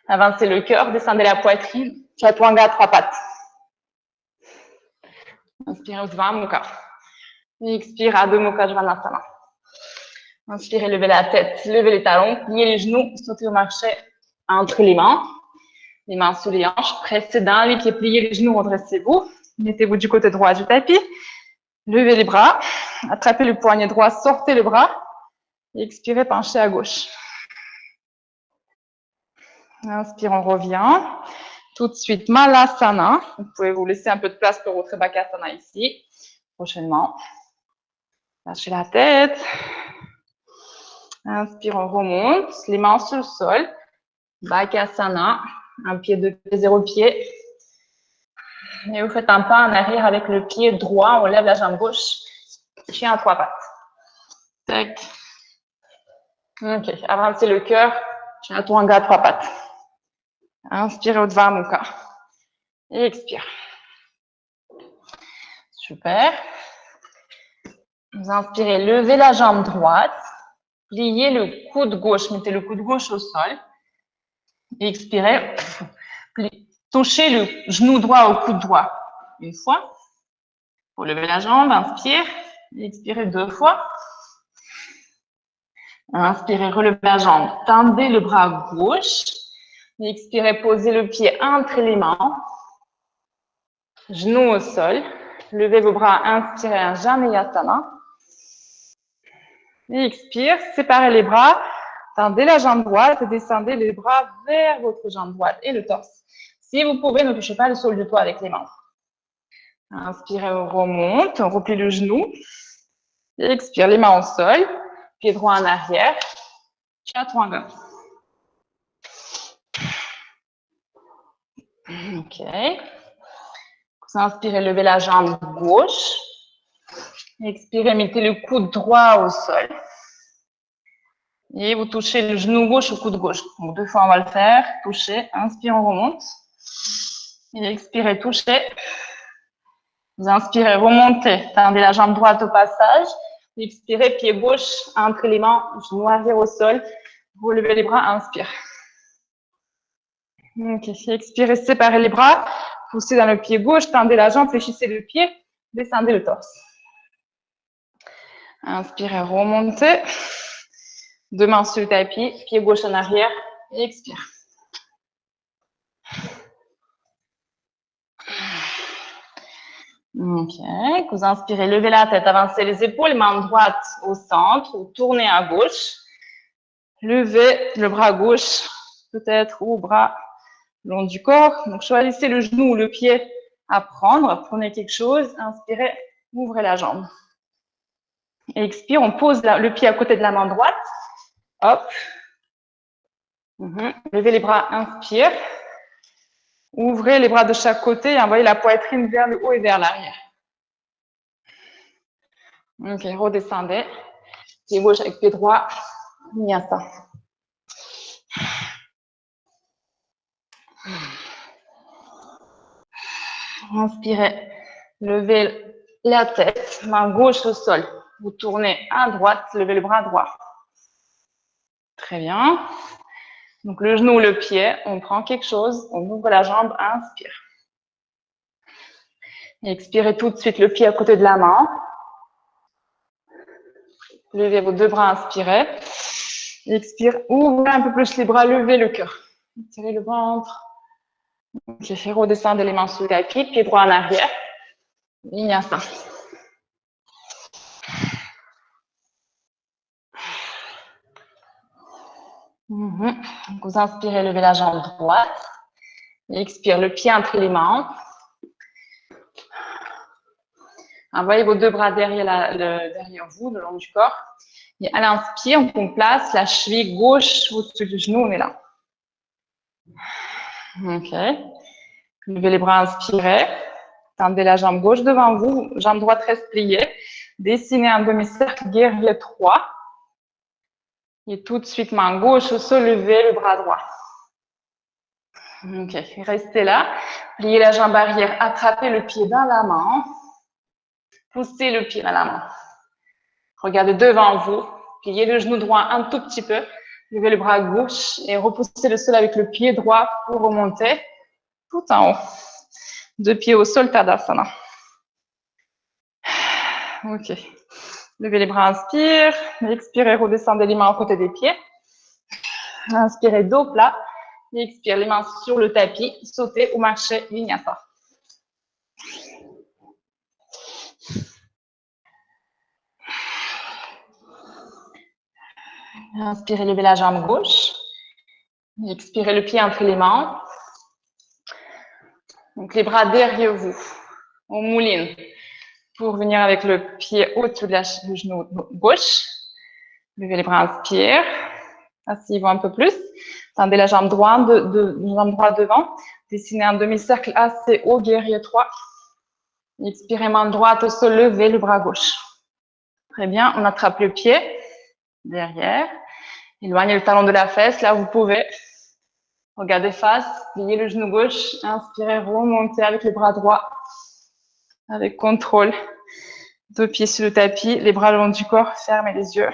Avancez le cœur, descendez la poitrine, Chaturanga à 3 pattes. Inspirez, Uddhva Mukha. Expire, Adho Mukha Svanasana. Inspirez, levez la tête, levez les talons, pliez les genoux, sautez au marché entre les mains sous les hanches, pressez dans les pieds, pliez les genoux, redressez-vous. Mettez-vous du côté droit du tapis. Levez les bras, attrapez le poignet droit, sortez le bras. Expirez, penchez à gauche. Inspire, on revient. Tout de suite, Malasana. Vous pouvez vous laisser un peu de place pour votre Bakasana ici. Prochainement. Lâchez la tête. Inspire, on remonte. Les mains sur le sol. Bakasana. Un pied, deux pieds, zéro pied. Et vous faites un pas en arrière avec le pied droit. On lève la jambe gauche. Chien à 3 pattes. Tac. Ok. Avancez le cœur. Chaturanga à 3 pattes. Inspirez, Uddhva Mukha. Et expire. Super. Vous inspirez, levez la jambe droite. Pliez le coude gauche. Mettez le coude gauche au sol. Et expirez. Touchez le genou droit au coude droit. Une fois. Vous levez la jambe. Inspire. Expirez 2 fois. Inspirez, relevez la jambe. Tendez le bras gauche. Expirez, posez le pied entre les mains. Genou au sol. Levez vos bras. Inspirez un Janeyasana. Expire, séparez les bras. Tendez la jambe droite et descendez les bras vers votre jambe droite et le torse. Si vous pouvez, ne touchez pas le sol du toit avec les mains. Inspirez, on remonte, on replie le genou. Expire, les mains au sol, pied droit en arrière. Chaturanga. Ok. Vous inspirez, levez la jambe gauche. Expirez, mettez le coude droit au sol. Et vous touchez le genou gauche au coude gauche. Donc 2 fois, on va le faire. Touchez. Inspire, on remonte. Et expirez, touchez. Vous inspirez, remontez. Tendez la jambe droite au passage. Expirez, pied gauche entre les mains, genou arrière au sol. Vous levez les bras, inspire. Ok, expirez, séparez les bras. Poussez dans le pied gauche, tendez la jambe, fléchissez le pied, descendez le torse. Inspirez, remontez. 2 mains sur le tapis, pied gauche en arrière, et expire. Ok, vous inspirez, levez la tête, avancez les épaules, main droite au centre, ou tournez à gauche. Levez le bras gauche, peut-être, ou bras le long du corps. Donc, choisissez le genou ou le pied à prendre. Prenez quelque chose, inspirez, ouvrez la jambe. Expire, on pose le pied à côté de la main droite. Hop. Levez les bras, inspire. Ouvrez les bras de chaque côté et envoyez la poitrine vers le haut et vers l'arrière. Ok, redescendez. Pied gauche avec pied droit. Vinyasa. Inspirez. Levez la tête, main gauche au sol. Vous tournez à droite, levez le bras droit. Très bien. Donc, le genou, le pied, on prend quelque chose, on ouvre la jambe, inspire. Expirez tout de suite le pied à côté de la main. Levez vos deux bras, inspirez. Expire, ouvrez un peu plus les bras, levez le cœur. Tirez le ventre. Ok, redescendez les mains sous le tapis, pied droit en arrière. Vinyasa. Donc, vous inspirez, levez la jambe droite. Expire, le pied entre les mains. Envoyez vos deux bras derrière vous, le long du corps. Et à l'inspire, on place la cheville gauche au-dessus du genou, on est là. Ok. Levez les bras, inspirez. Tendez la jambe gauche devant vous, jambe droite reste pliée. Dessinez un demi-cercle, guerrier 3. Et tout de suite, main gauche au sol, levez le bras droit. Ok, restez là. Pliez la jambe arrière, attrapez le pied dans la main. Poussez le pied dans la main. Regardez devant vous. Pliez le genou droit un tout petit peu. Levez le bras gauche et repoussez le sol avec le pied droit pour remonter tout en haut. Deux pieds au sol, Tadasana. Ok. Levez les bras, inspire. Expirez, redescendez les mains aux côtés des pieds. Inspirez, dos plat. Expire, les mains sur le tapis. Sautez ou marchez, vinyasa. Inspirez, levez la jambe gauche. Expirez, le pied entre les mains. Donc, les bras derrière vous. On mouline pour venir avec le pied au-dessus du genou gauche. Levez les bras, inspire. Asseyez-vous un peu plus. Tendez la jambe droite, jambe droite devant. Dessinez un demi-cercle assez haut, guerrier 3. Expirez, main droite au sol, levez le bras gauche. Très bien, on attrape le pied derrière. Éloignez le talon de la fesse, là vous pouvez. Regardez face, pliez le genou gauche, inspirez, remontez avec le bras droit. Avec contrôle. Deux pieds sur le tapis, les bras le long du corps, fermez les yeux.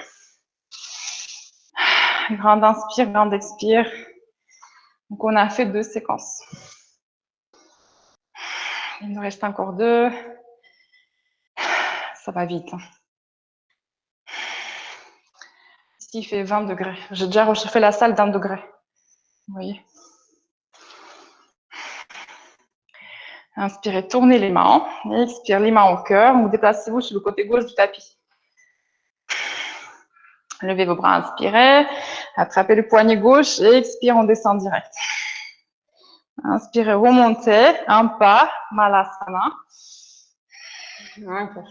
Grande inspire, grande expire. Donc on a fait 2 séquences. Il nous reste encore 2. Ça va vite. Ici, il fait 20 degrés. J'ai déjà réchauffé la salle d'1 degré. Vous voyez? Inspirez, tournez les mains. Expire, les mains au cœur. Vous déplacez-vous sur le côté gauche du tapis. Levez vos bras, inspirez. Attrapez le poignet gauche et expire, on descend direct. Inspirez, remontez. Un pas, Malasana. Okay.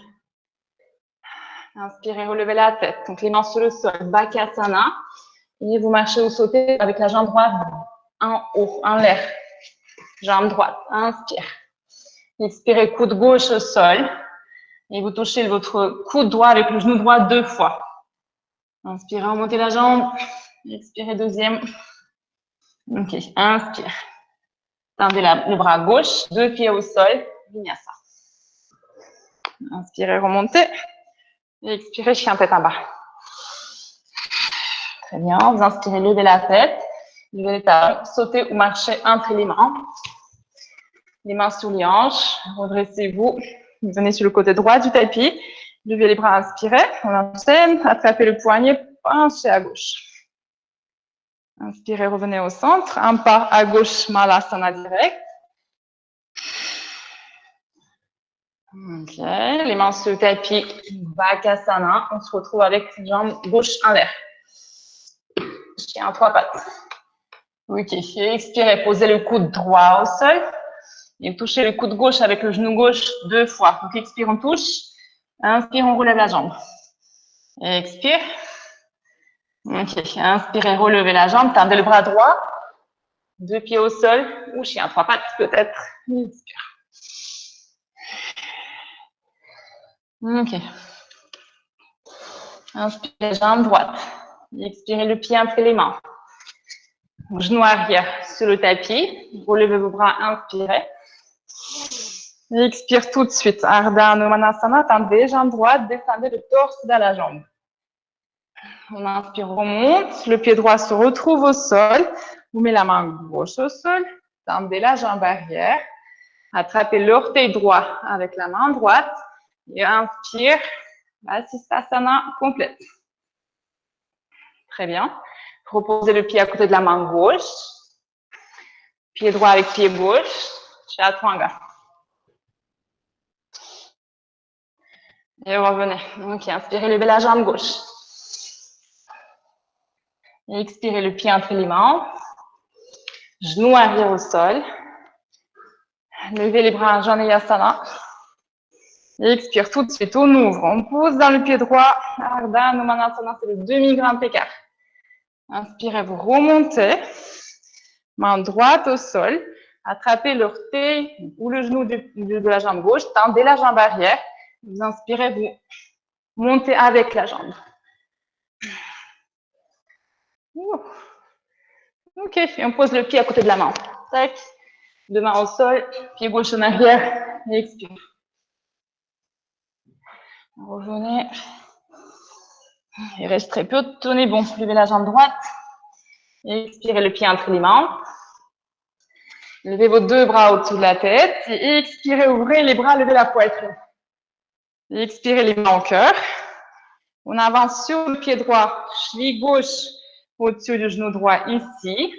Inspirez, relevez la tête. Donc les mains sur le sol, Bakasana. Et vous marchez ou sautez avec la jambe droite en haut, en l'air. Jambe droite, inspire. Expirez, coude gauche au sol. Et vous touchez votre coude droit avec le genou droit 2 fois. Inspirez, remontez la jambe. Expirez, deuxième. Ok, inspire. Tendez le bras gauche, 2 pieds au sol. Vinyasa. Inspirez, remontez. Et expirez, chien tête en bas. Très bien. Vous inspirez, levez la tête. Levez les talons. Sautez ou marchez entre les mains. Les mains sous les hanches. Redressez-vous. Vous venez sur le côté droit du tapis. Levez les bras, inspirez. On enchaîne. Attrapez le poignet. Penchez à gauche. Inspirez, revenez au centre. Un pas à gauche, Malasana direct. Ok. Les mains sur le tapis. Bakasana. On se retrouve avec jambe gauche en l'air. Chien à 3 pattes. Ok. Expirez, posez le coude droit au sol. Et touchez le coude gauche avec le genou gauche 2 fois. Donc, expire, on touche. Inspire, on relève la jambe. Expire. Ok. Inspirez, relevez la jambe. Tendez le bras droit. 2 pieds au sol. Ou chien à 3 pattes, peut-être. Expire. Ok. Inspirez, jambe droite. Expirez le pied entre les mains. Genou arrière sur le tapis. Relevez vos bras, inspirez. Expire tout de suite. Ardha Anumanasana, tendez les jambes droites, descendez le torse dans la jambe. On inspire, remonte, le pied droit se retrouve au sol. Vous mettez la main gauche au sol, tendez la jambe arrière, attrapez l'orteil droit avec la main droite et inspire, la Sistasana complète. Très bien. Reposez le pied à côté de la main gauche, pied droit avec pied gauche, Chaturanga. Et revenez. Ok, inspirez, levez la jambe gauche. Et expirez le pied entre les mains. Genou arrière au sol. Levez les bras en Janeyasana. Et expire tout de suite, on ouvre. On pousse dans le pied droit. Ardha Anumanasana, c'est le demi-grand écart. Inspirez, vous remontez. Main droite au sol. Attrapez l'orteil ou le genou de la jambe gauche. Tendez la jambe arrière. Vous inspirez, vous montez avec la jambe. Ok, et on pose le pied à côté de la main. Tac. Deux mains au sol, pied gauche en arrière. Et expire. Revenez. Il reste très peu. Tenez bon. Levez la jambe droite. Et expirez le pied entre les mains. Levez vos deux bras au-dessus de la tête. Et expirez, ouvrez les bras, levez la poitrine. Et expirez les mains au cœur. On avance sur le pied droit, cheville gauche au-dessus du genou droit ici.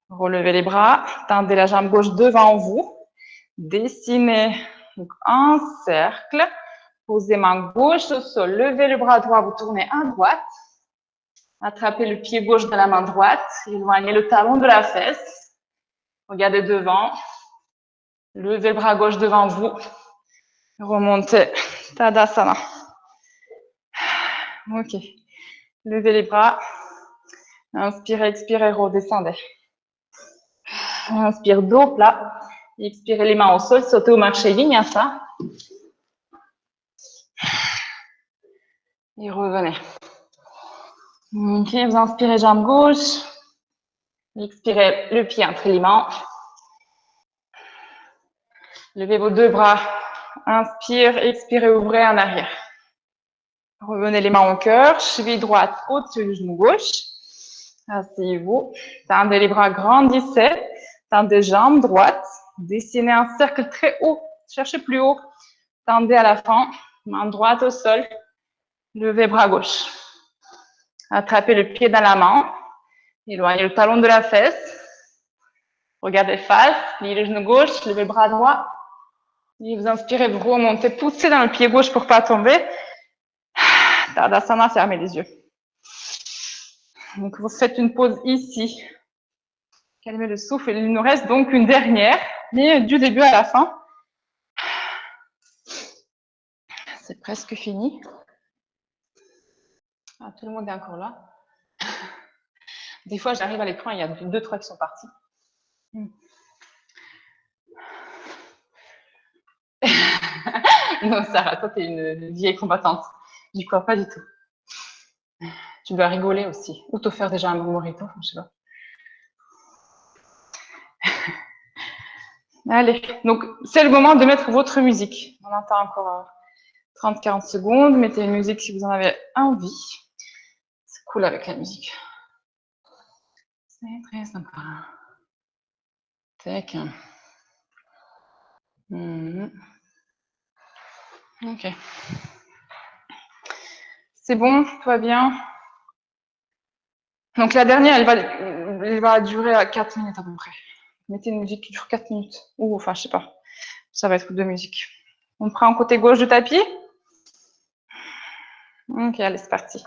Relevez les bras, tendez la jambe gauche devant vous. Dessinez donc un cercle. Posez main gauche au sol, levez le bras droit, vous tournez à droite. Attrapez le pied gauche de la main droite, éloignez le talon de la fesse. Regardez devant. Levez le bras gauche devant vous. Remontez. Tadasana. Ok. Levez les bras. Inspirez, expirez, redescendez. Inspire, dos plat. Expirez les mains au sol, sautez au marché vinyasa. Et revenez. Ok, vous inspirez jambe gauche. Expirez le pied entre les mains. Levez vos deux bras. Inspire, expirez, ouvrez en arrière. Revenez les mains au cœur. Cheville droite au-dessus du genou gauche. Asseyez-vous. Tendez les bras, grandissez. Tendez jambes droites. Dessinez un cercle très haut. Cherchez plus haut. Tendez à la fin. Main droite au sol. Levez bras gauche. Attrapez le pied dans la main. Éloignez le talon de la fesse. Regardez face. Pliez le genou gauche. Levez le bras droit. Et vous inspirez, vous remontez. Poussez dans le pied gauche pour ne pas tomber. Tadasana, fermez les yeux. Donc, vous faites une pause ici. Calmez le souffle. Il nous reste donc une dernière, mais du début à la fin. C'est presque fini. Ah, tout le monde est encore là. Des fois, j'arrive à l'écran, il y a 2-3 qui sont partis. Non, Sarah, toi, tu es une vieille combattante. J'y crois pas du tout. Tu dois rigoler aussi. Ou te faire déjà un bon morito, je sais pas. Allez, donc c'est le moment de mettre votre musique. On entend encore 30-40 secondes. Mettez une musique si vous en avez envie. C'est cool avec la musique. C'est très sympa. Tac. Ok. C'est bon, tout va bien. Donc la dernière, elle va durer à 4 minutes à peu près. Mettez une musique qui dure 4 minutes. Ou enfin, je sais pas. Ça va être deux musiques. On prend côté gauche du tapis. Ok, allez, c'est parti.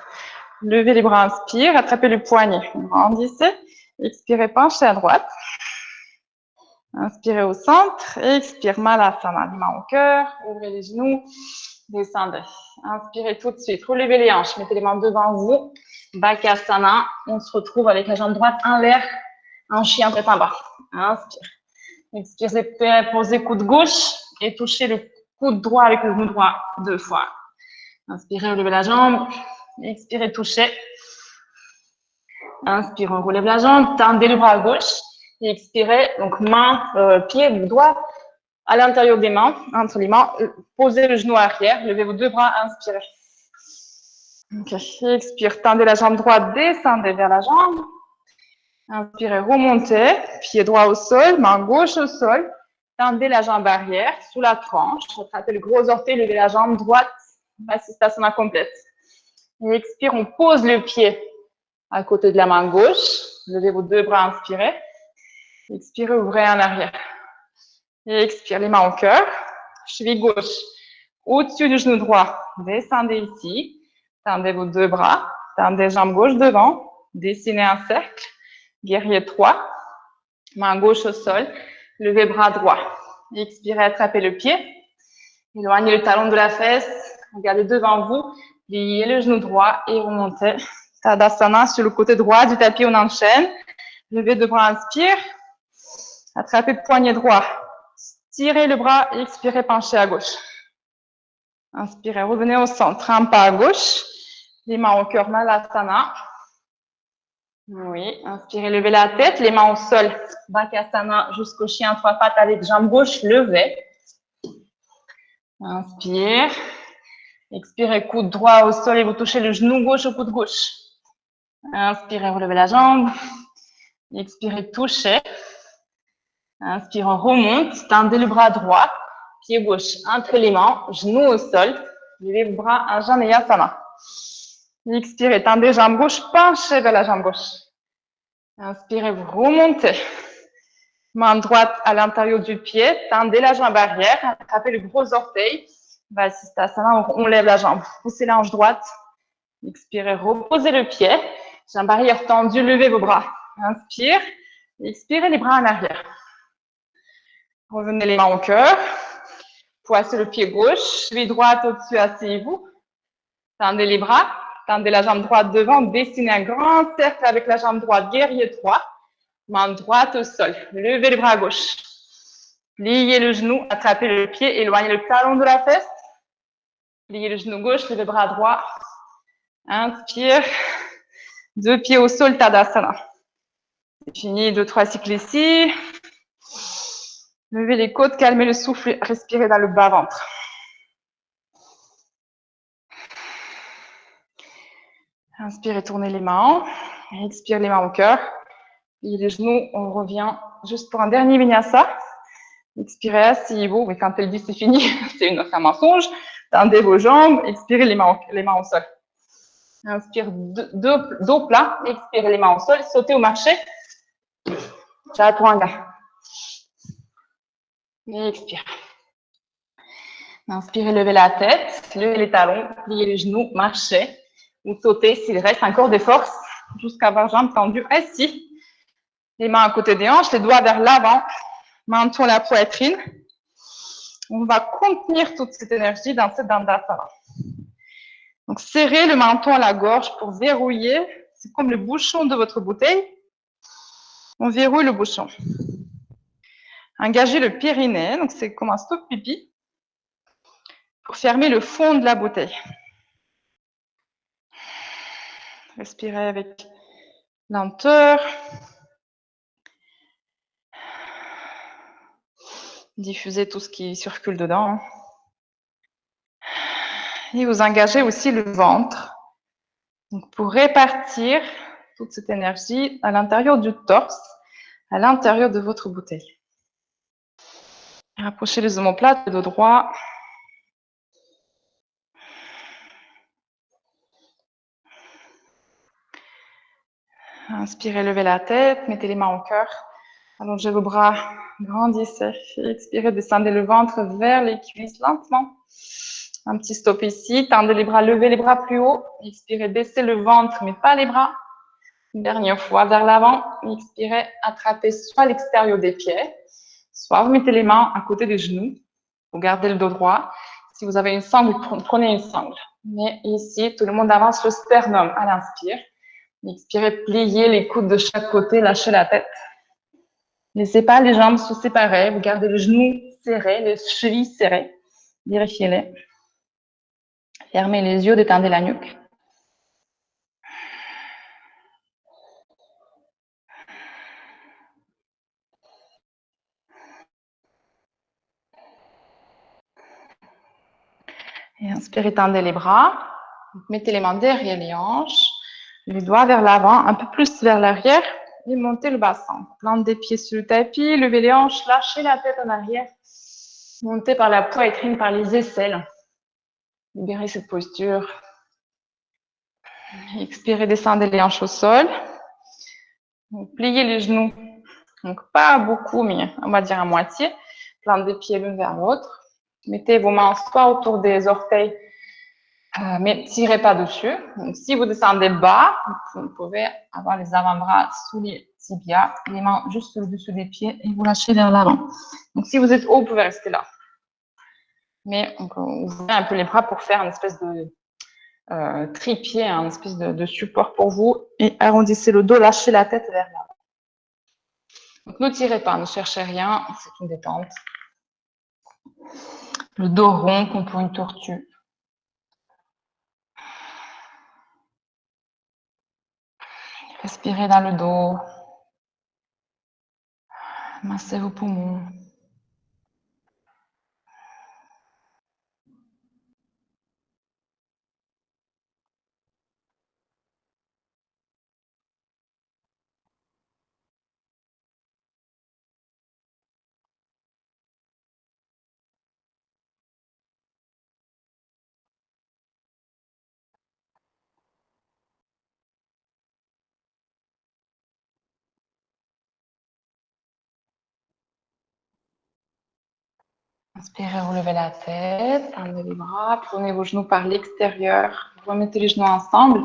Levez les bras, inspire, attrapez le poignet. Grandissez. Expirez, penchez à droite. Inspirez au centre. Expire, Malasana. Les mains au cœur. Ouvrez les genoux. Descendez. Inspirez tout de suite. Relevez les hanches. Mettez les mains devant vous. Bakasana. On se retrouve avec la jambe droite en l'air. En chien tête en bas. Inspire. Expirez, posez coude gauche et touchez le coude droit avec le genou droit 2 fois. Inspirez, relevez la jambe. Expirez, touchez. Inspirez, on relève la jambe. Tendez le bras à gauche. Et expirez, donc main, pied, doigt à l'intérieur des mains, entre les mains. Posez le genou arrière, levez vos deux bras, inspirez. Ok, expire, tendez la jambe droite, descendez vers la jambe. Inspirez, remontez, pied droit au sol, main gauche au sol. Tendez la jambe arrière sous la tranche. Attrapez le gros orteil, levez la jambe droite. Vasisthasana complète. Et expire, on pose le pied à côté de la main gauche. Levez vos deux bras, inspirez. Expirez, ouvrez en arrière. Et expire, les mains au cœur. Cheville gauche au-dessus du genou droit. Descendez ici. Tendez vos deux bras. Tendez jambe gauche devant. Dessinez un cercle. Guerrier 3. Main gauche au sol. Levez bras droit. Expirez, attrapez le pied. Éloignez le talon de la fesse. Regardez devant vous. Pliez le genou droit et remontez. Tadasana sur le côté droit du tapis, on enchaîne. Levez deux bras, inspire. Attrapez le poignet droit. Tirez le bras et expirez, penchez à gauche. Inspirez, revenez au centre. Un pas à gauche. Les mains au cœur, Malasana. Oui, inspirez, levez la tête, les mains au sol. Bakasana jusqu'au chien, trois pattes avec jambe gauche levée. Inspire. Expirez, coude droit au sol et vous touchez le genou gauche au coude gauche. Inspirez, relevez la jambe. Expirez, touchez. Inspire, on remonte. Tendez le bras droit. Pied gauche entre les mains. Genou au sol. Levez vos bras à Janeyasana. Expirez, tendez jambe gauche. Penchez vers la jambe gauche. Inspirez, vous remontez. Main droite à l'intérieur du pied. Tendez la jambe arrière. Attrapez le gros orteil. Vasisthasana, on lève la jambe. Poussez la hanche droite. Expirez, reposez le pied. Jambe arrière tendue, levez vos bras. Inspire. Expirez les bras en arrière. Revenez les mains au cœur. Poissez le pied gauche. Cheville droite au-dessus, asseyez-vous. Tendez les bras. Tendez la jambe droite devant. Dessinez un grand cercle avec la jambe droite. Guerrier 3. Main droite au sol. Levez les bras à gauche. Pliez le genou. Attrapez le pied. Éloignez le talon de la fesse. Pliez le genou gauche. Levez le bras droit. Inspire. Deux pieds au sol, Tadasana. C'est fini. 2-3 cycles ici. Levez les côtes, calmez le souffle, respirez dans le bas-ventre. Inspirez, tournez les mains. Expire les mains au cœur. Et les genoux, on revient juste pour un dernier vinyasa. Expirez, asseyez-vous. Mais quand elle dit c'est fini, c'est un mensonge. Tendez vos jambes. Expirez les mains au sol. Inspire, dos plat. Expirez les mains au sol. Sautez au marché. Chaturanga. Et expire. Inspirez, levez la tête, levez les talons, pliez les genoux, marchez ou sautez s'il reste encore des forces jusqu'à avoir jambes tendues assis. Les mains à côté des hanches, les doigts vers l'avant, menton la poitrine. On va contenir toute cette énergie dans cette dandasana. Donc serrez le menton à la gorge pour verrouiller. C'est comme le bouchon de votre bouteille. On verrouille le bouchon. Engagez le périnée, donc c'est comme un stop pipi, pour fermer le fond de la bouteille. Respirez avec lenteur. Diffusez tout ce qui circule dedans. Et vous engagez aussi le ventre. Donc pour répartir toute cette énergie à l'intérieur du torse, à l'intérieur de votre bouteille. Rapprochez les omoplates, le dos droit. Inspirez, levez la tête, mettez les mains au cœur. Allongez vos bras, grandissez. Expirez, descendez le ventre vers les cuisses lentement. Un petit stop ici. Tendez les bras, levez les bras plus haut. Expirez, baissez le ventre, mais pas les bras. Une dernière fois vers l'avant. Expirez, attrapez soit l'extérieur des pieds, soit vous mettez les mains à côté des genoux. Vous gardez le dos droit. Si vous avez une sangle, prenez une sangle. Mais ici, tout le monde avance le sternum à l'inspire. Expirez, pliez les coudes de chaque côté, lâchez la tête. Laissez pas les jambes se séparer. Vous gardez le genou serré, les chevilles serrées. Vérifiez-les. Fermez les yeux, détendez la nuque. Et inspirez, tendez les bras. Mettez les mains derrière les hanches. Les doigts vers l'avant, un peu plus vers l'arrière. Et montez le bassin. Plante des pieds sur le tapis. Levez les hanches. Lâchez la tête en arrière. Montez par la poitrine, par les aisselles. Libérez cette posture. Expirez, descendez les hanches au sol. Donc, pliez les genoux. Donc, pas beaucoup, mais on va dire à moitié. Plante des pieds l'un vers l'autre. Mettez vos mains soit autour des orteils, mais tirez pas dessus. Donc, si vous descendez bas, vous pouvez avoir les avant-bras sous les tibias, les mains juste au-dessus des pieds et vous lâchez vers l'avant. Donc, si vous êtes haut, vous pouvez rester là. Mais on peut ouvrir un peu les bras pour faire une espèce de trépied, une espèce de support pour vous. Et arrondissez le dos, lâchez la tête vers l'avant. Donc, ne tirez pas, ne cherchez rien, c'est une détente. Le dos rond comme pour une tortue. Respirez dans le dos. Massez vos poumons. Inspirez, relevez la tête, tendez les bras, prenez vos genoux par l'extérieur, remettez les genoux ensemble,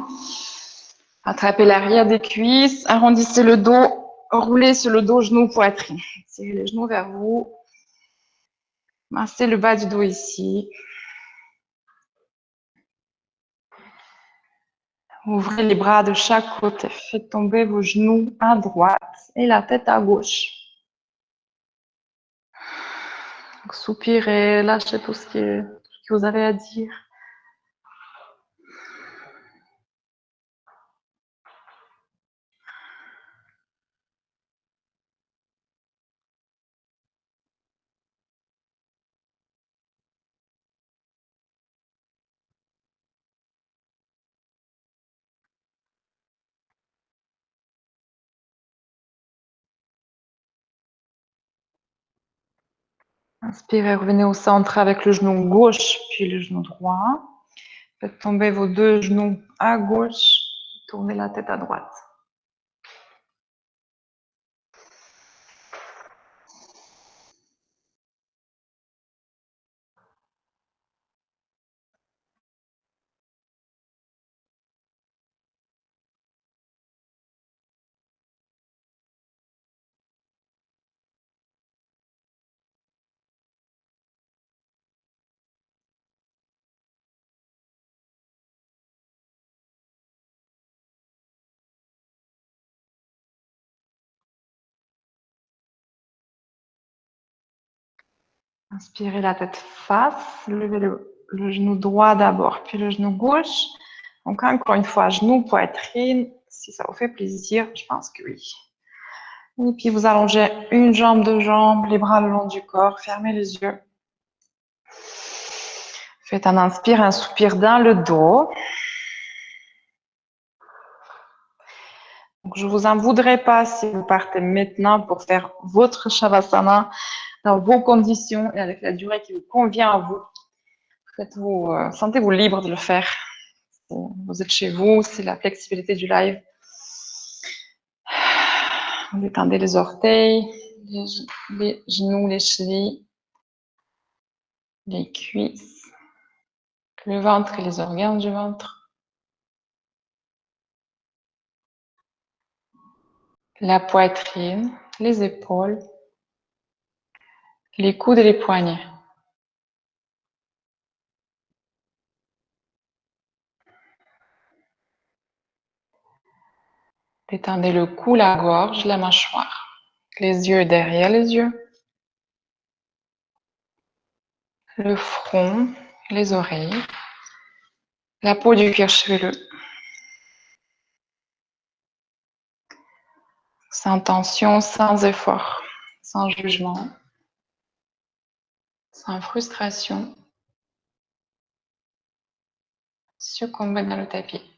attrapez l'arrière des cuisses, arrondissez le dos, roulez sur le dos, genou, poitrine. Tirez les genoux vers vous, massez le bas du dos ici. Ouvrez les bras de chaque côté, faites tomber vos genoux à droite et la tête à gauche. Donc, soupirez, lâchez tout ce que vous avez à dire. Inspirez, revenez au centre avec le genou gauche, puis le genou droit. Faites tomber vos deux genoux à gauche, tournez la tête à droite. Inspirez la tête face, levez le genou droit d'abord, puis le genou gauche. Donc encore une fois, genou, poitrine, si ça vous fait plaisir, je pense que oui. Et puis vous allongez une jambe, deux jambes, les bras le long du corps, fermez les yeux. Faites un inspire, un soupir dans le dos. Donc, je ne vous en voudrais pas si vous partez maintenant pour faire votre Shavasana dans vos conditions et avec la durée qui vous convient à vous. Sentez-vous libre de le faire. Vous êtes chez vous, c'est la flexibilité du live. Vous détendez les orteils, les genoux, les chevilles, les cuisses, le ventre et les organes du ventre, la poitrine, les épaules, les coudes et les poignets. Détendez le cou, la gorge, la mâchoire, les yeux derrière les yeux, le front, les oreilles, la peau du cuir chevelu. Sans tension, sans effort, sans jugement, sans frustration. Succombe dans le tapis.